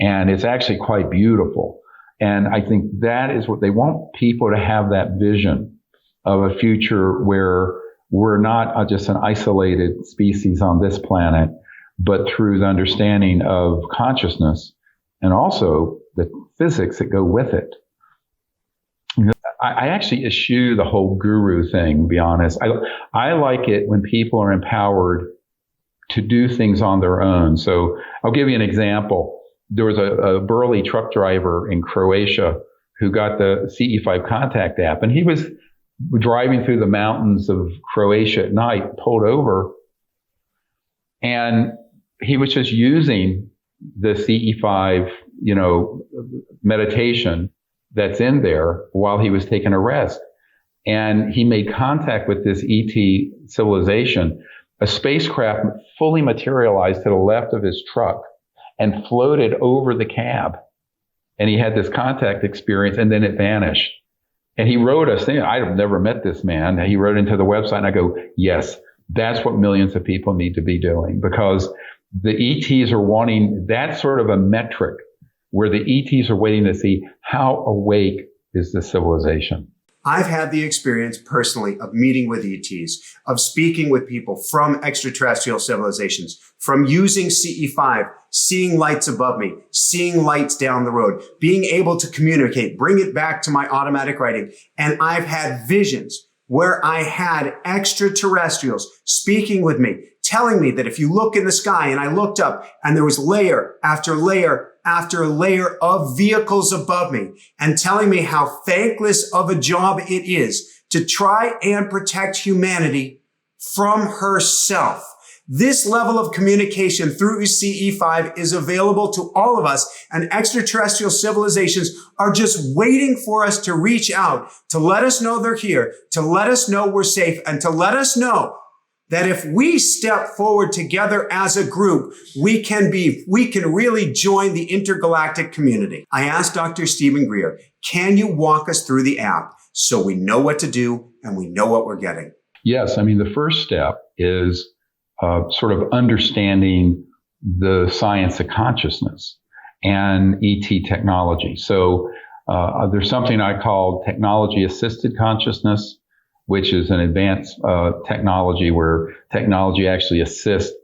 And it's actually quite beautiful. And I think that is what they want, people to have, that vision of a future where we're not just an isolated species on this planet, but through the understanding of consciousness and also the physics that go with it. I actually eschew the whole guru thing, to be honest. I like it when people are empowered to do things on their own. So I'll give you an example. There was a burly truck driver in Croatia who got the CE5 Contact app, and he was driving through the mountains of Croatia at night, pulled over, and he was just using the CE5, meditation that's in there while he was taking a rest. And he made contact with this ET civilization. A spacecraft fully materialized to the left of his truck and floated over the cab. And he had this contact experience, and then it vanished. And he wrote us, I've never met this man. He wrote into the website, and I go, yes, that's what millions of people need to be doing, because the ETs are wanting that sort of a metric where the ETs are waiting to see how awake is the civilization. I've had the experience personally of meeting with ETs, of speaking with people from extraterrestrial civilizations, from using CE5, seeing lights above me, seeing lights down the road, being able to communicate, bring it back to my automatic writing. And I've had visions where I had extraterrestrials speaking with me, telling me that if you look in the sky, and I looked up and there was layer after layer after layer of vehicles above me, and telling me how thankless of a job it is to try and protect humanity from herself. This level of communication through CE5 is available to all of us, and extraterrestrial civilizations are just waiting for us to reach out, to let us know they're here, to let us know we're safe, and to let us know that if we step forward together as a group, we can really join the intergalactic community. I asked Dr. Steven+Greer, can you walk us through the app so we know what to do and we know what we're getting? Yes. I mean, the first step is sort of understanding the science of consciousness and ET technology. So there's something I call technology-assisted consciousness, which is an advanced technology where technology actually assists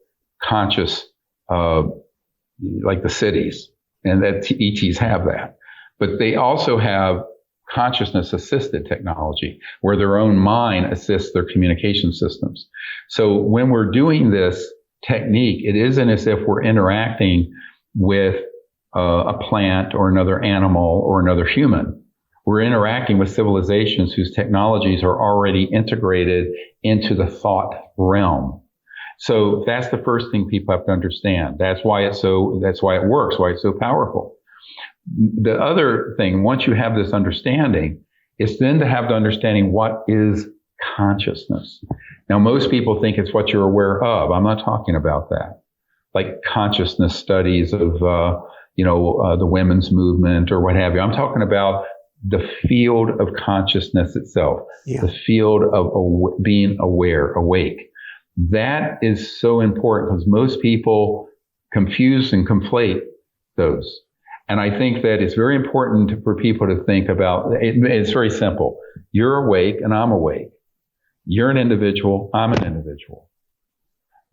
conscious, like the cities, and that ETs have that. But they also have consciousness-assisted technology, where their own mind assists their communication systems. So when we're doing this technique, it isn't as if we're interacting with a plant or another animal or another human. We're interacting with civilizations whose technologies are already integrated into the thought realm. So that's the first thing people have to understand. That's why it works, why it's so powerful. The other thing, once you have this understanding, is then to have the understanding what is consciousness. Now, most people think it's what you're aware of. I'm not talking about that. Like consciousness studies of, the women's movement or what have you. I'm talking about the field of consciousness itself, the field of being aware, awake. That is so important because most people confuse and conflate those. And I think that it's very important for people to think about it. It's very simple. You're awake and I'm awake. You're an individual, I'm an individual.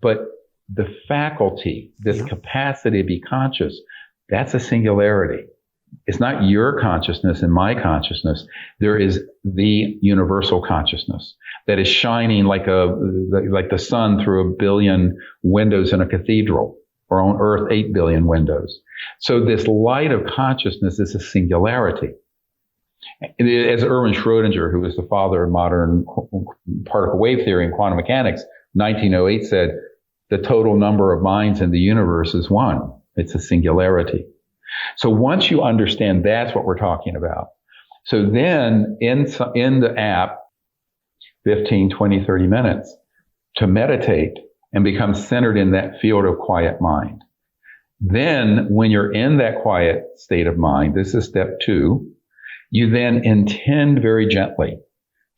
But the faculty, this capacity to be conscious, that's a singularity. It's not your consciousness and my consciousness. There is the universal consciousness that is shining like the sun through 1 billion windows in a cathedral, or on Earth 8 billion windows. So this light of consciousness is a singularity. As Erwin Schrödinger, who was the father of modern particle wave theory and quantum mechanics, 1908 said, the total number of minds in the universe is one. It's a singularity. So once you understand that's what we're talking about. So then in the app, 15, 20, 30 minutes to meditate and become centered in that field of quiet mind. Then when you're in that quiet state of mind, this is step 2, you then intend very gently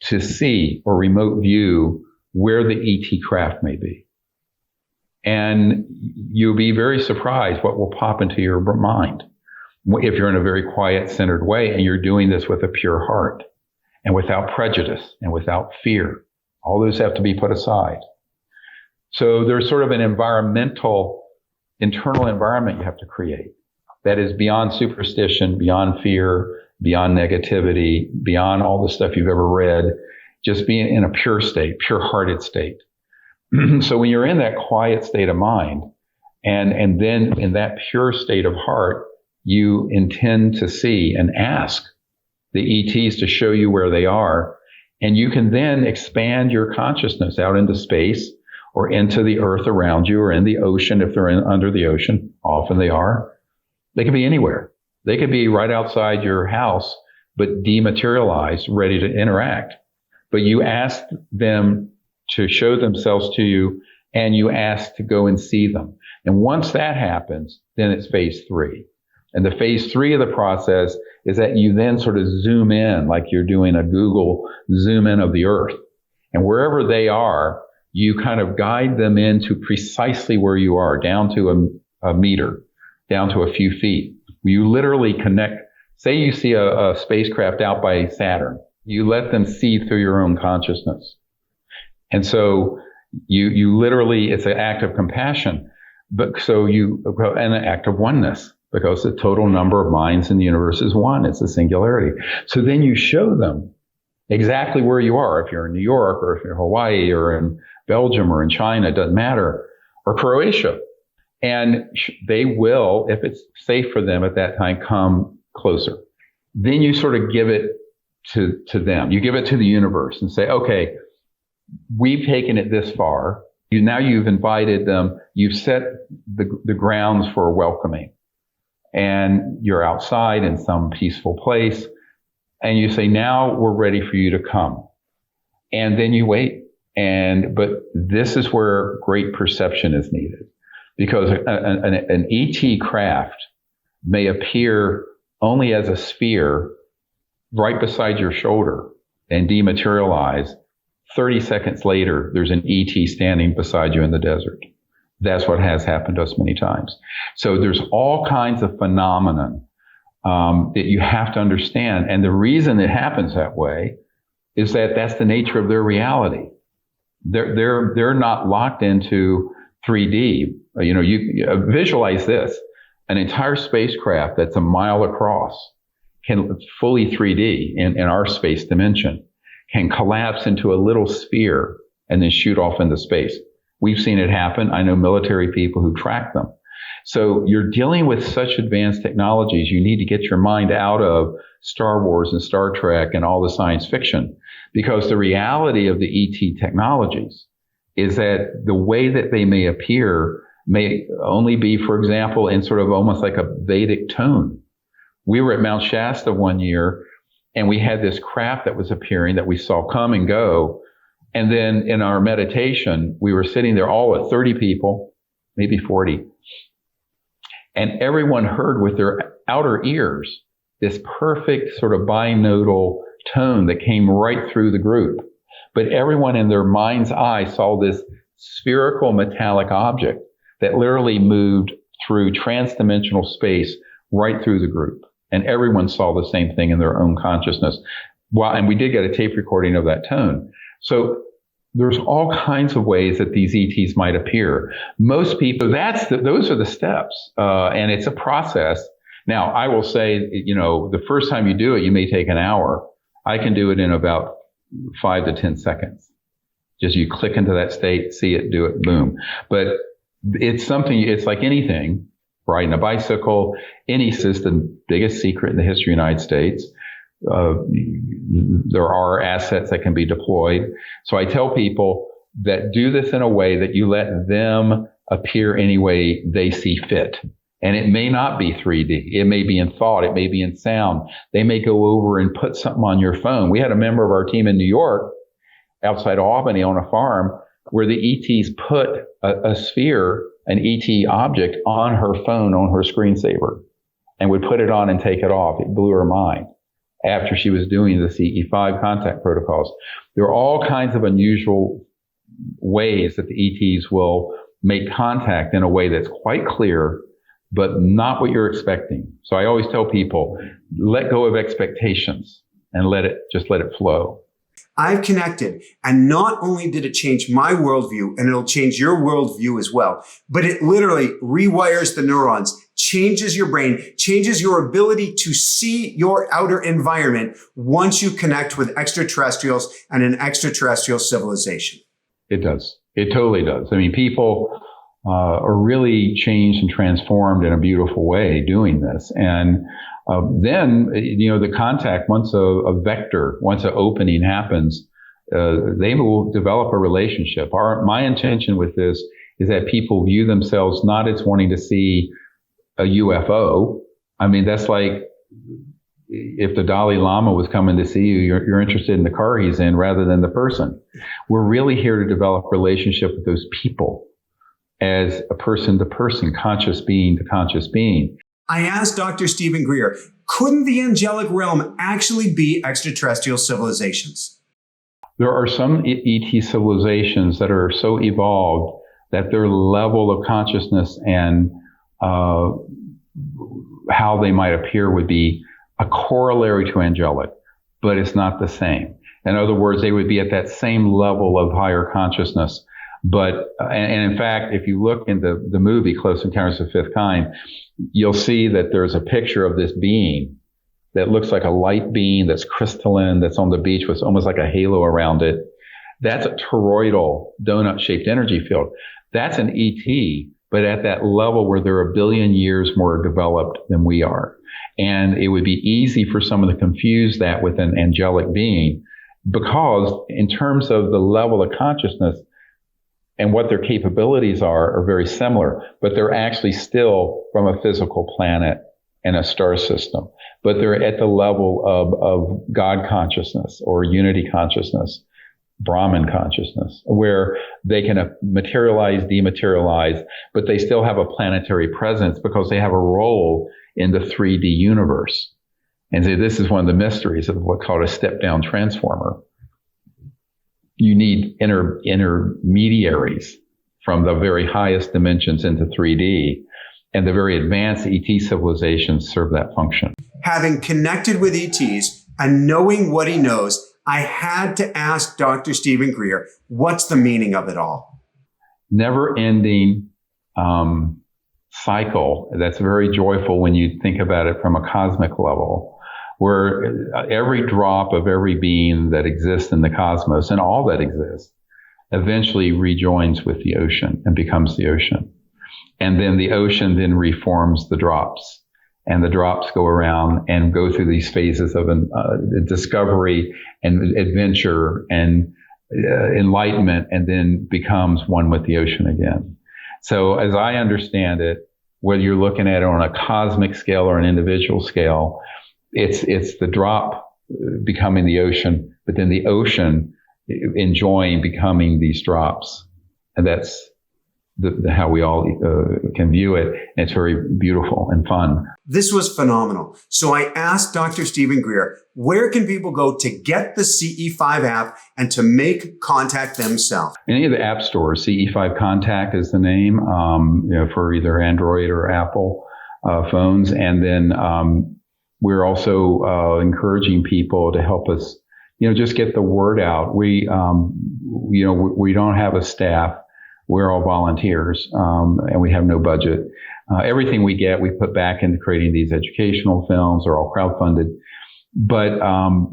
to see or remote view where the ET craft may be. And you'll be very surprised what will pop into your mind if you're in a very quiet, centered way and you're doing this with a pure heart and without prejudice and without fear. All those have to be put aside. So there's sort of an internal environment you have to create that is beyond superstition, beyond fear, beyond negativity, beyond all the stuff you've ever read, just being in a pure state, pure-hearted state. So when you're in that quiet state of mind, and then in that pure state of heart, you intend to see and ask the ETs to show you where they are, and you can then expand your consciousness out into space or into the earth around you or in the ocean if they're under the ocean. Often they are. They could be anywhere. They could be right outside your house, but dematerialized, ready to interact. But you ask them to show themselves to you, and you ask to go and see them. And once that happens, then it's phase 3. And the phase 3 of the process is that you then sort of zoom in, like you're doing a Google zoom in of the earth. And wherever they are, you kind of guide them into precisely where you are, down to a meter, down to a few feet. You literally connect. Say you see a spacecraft out by Saturn, You let them see through your own consciousness. And so you literally, it's an act of compassion, but and an act of oneness, because the total number of minds in the universe is one. It's a singularity. So then you show them exactly where you are. If you're in New York, or if you're in Hawaii, or in Belgium, or in China, it doesn't matter, or Croatia. And they will, if it's safe for them at that time, come closer. Then you sort of give it to them. You give it to the universe and say, okay, we've taken it this far. You've invited them. You've set the grounds for welcoming. And you're outside in some peaceful place. And you say, now we're ready for you to come. And then you wait. But this is where great perception is needed. Because an ET craft may appear only as a sphere right beside your shoulder and dematerialize. 30 seconds later, there's an ET standing beside you in the desert. That's what has happened to us many times. So there's all kinds of phenomenon that you have to understand. And the reason it happens that way is that that's the nature of their reality. They're not locked into 3D. You visualize this. An entire spacecraft that's a mile across can fully 3D in our space dimension can collapse into a little sphere and then shoot off into space. We've seen it happen. I know military people who track them. So you're dealing with such advanced technologies, you need to get your mind out of Star Wars and Star Trek and all the science fiction, because the reality of the ET technologies is that the way that they may appear may only be, for example, in sort of almost like a Vedic tone. We were at Mount Shasta one year, and we had this craft that was appearing that we saw come and go. And then in our meditation, we were sitting there all at 30 people, maybe 40. And everyone heard with their outer ears this perfect sort of binodal tone that came right through the group. But everyone in their mind's eye saw this spherical metallic object that literally moved through transdimensional space right through the group. And everyone saw the same thing in their own consciousness. Well, and we did get a tape recording of that tone. So there's all kinds of ways that these ETs might appear. Most people, those are the steps. And it's a process. Now, I will say, the first time you do it, you may take an hour. I can do it in about 5 to 10 seconds. Just you click into that state, see it, do it, boom. But it's like anything, riding a bicycle, this is the biggest secret in the history of the United States. There are assets that can be deployed. So I tell people that do this in a way that you let them appear any way they see fit. And it may not be 3D. It may be in thought. It may be in sound. They may go over and put something on your phone. We had a member of our team in New York, outside Albany on a farm, where the ETs put a sphere, an ET object, on her phone, on her screensaver, and would put it on and take it off. It blew her mind after she was doing the CE5 contact protocols. There are all kinds of unusual ways that the ETs will make contact in a way that's quite clear, but not what you're expecting. So I always tell people, let go of expectations and let it flow. I've connected, and not only did it change my worldview, and it'll change your worldview as well, but it literally rewires the neurons, changes your brain, changes your ability to see your outer environment once you connect with extraterrestrials and an extraterrestrial civilization. It does. It totally does. I mean, people are really changed and transformed in a beautiful way doing this. And then, the contact, once an opening happens, they will develop a relationship. My intention with this is that people view themselves not as wanting to see a UFO. I mean, that's like if the Dalai Lama was coming to see you, you're interested in the car he's in rather than the person. We're really here to develop a relationship with those people as a person to person, conscious being to conscious being. I asked Dr. Steven+Greer, couldn't the angelic realm actually be extraterrestrial civilizations? There are some ET civilizations that are so evolved that their level of consciousness and how they might appear would be a corollary to angelic. but it's not the same. In other words, they would be at that same level of higher consciousness. But, and in fact, if you look in the movie Close Encounters of the Fifth Kind, you'll see that there's a picture of this being that looks like a light being that's crystalline, that's on the beach with almost like a halo around it. That's a toroidal donut-shaped energy field. That's an ET, but at that level where they're 1 billion years more developed than we are. And it would be easy for someone to confuse that with an angelic being, because in terms of the level of consciousness and what their capabilities are very similar, but they're actually still from a physical planet and a star system. But they're at the level of God consciousness or unity consciousness, Brahman consciousness, where they can materialize, dematerialize, but they still have a planetary presence because they have a role in the 3D universe. And so this is one of the mysteries of what's called a step-down transformer. You need intermediaries from the very highest dimensions into 3D, and the very advanced ET civilizations serve that function. Having connected with ETs and knowing what he knows, I had to ask Dr. Steven+Greer, what's the meaning of it all? Never-ending cycle that's very joyful when you think about it from a cosmic level, where every drop of every being that exists in the cosmos and all that exists eventually rejoins with the ocean and becomes the ocean. And then the ocean then reforms the drops, and the drops go around and go through these phases of discovery and adventure and enlightenment, and then becomes one with the ocean again. So as I understand it, whether you're looking at it on a cosmic scale or an individual scale, it's the drop becoming the ocean, but then the ocean enjoying becoming these drops. And that's how we all can view it. And it's very beautiful and fun. This was phenomenal. So I asked Dr. Steven+Greer, where can people go to get the CE5 app and to make contact themselves? Any of the app stores, CE5 Contact is the name, for either Android or Apple phones. And then we're also encouraging people to help us, just get the word out. We don't have a staff. We're all volunteers, and we have no budget. Everything we get, we put back into creating these educational films. They're all crowdfunded. But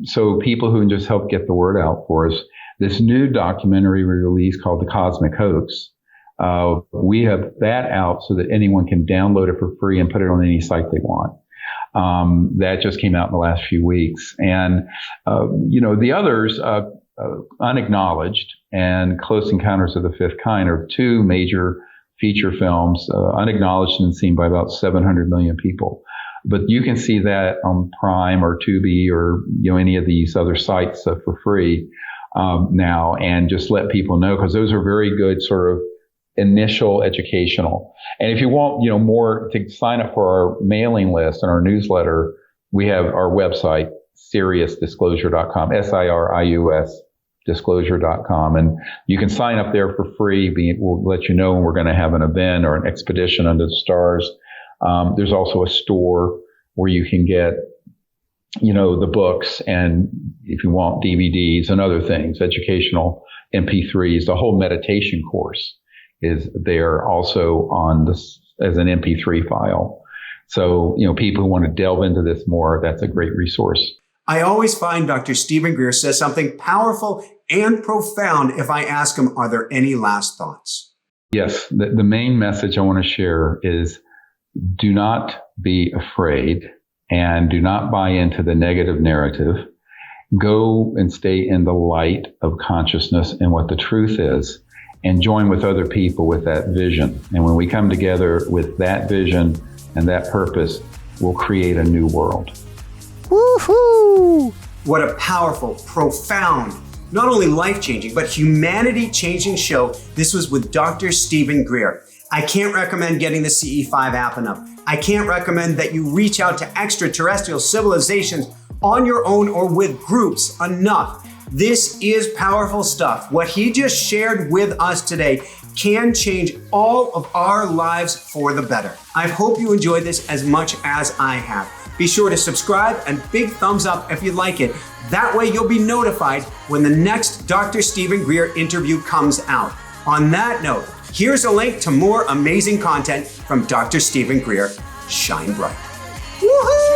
so people who can just help get the word out for us. This new documentary we released called The Cosmic Hoax, we have that out so that anyone can download it for free and put it on any site they want. That just came out in the last few weeks. And, the others, Unacknowledged and Close Encounters of the Fifth Kind are two major feature films, unacknowledged and seen by about 700 million people. But you can see that on Prime or Tubi or any of these other sites for free now, and just let people know, because those are very good sort of initial educational. And if you want more to sign up for our mailing list and our newsletter, we have our website, SiriusDisclosure.com, SIRIUS disclosure.com, and you can sign up there for free. We'll let you know when we're going to have an event or an expedition under the stars. There's also a store where you can get the books, and if you want DVDs and other things, educational MP3s. The whole meditation course is there also on this as an MP3 file. So people who want to delve into this more, that's a great resource. I always find Dr. Steven+Greer says something powerful and profound if I ask him, are there any last thoughts? Yes. The main message I want to share is, do not be afraid and do not buy into the negative narrative. Go and stay in the light of consciousness and what the truth is, and join with other people with that vision. And when we come together with that vision and that purpose, we'll create a new world. Woohoo! What a powerful, profound, not only life-changing, but humanity-changing show this was with Dr. Steven+Greer. I can't recommend getting the CE5 app enough. I can't recommend that you reach out to extraterrestrial civilizations on your own or with groups enough. This is powerful stuff. What he just shared with us today can change all of our lives for the better. I hope you enjoyed this as much as I have. Be sure to subscribe and big thumbs up if you like it. That way you'll be notified when the next Dr. Steven Greer interview comes out. On that note, here's a link to more amazing content from Dr. Steven Greer. Shine bright. Woohoo!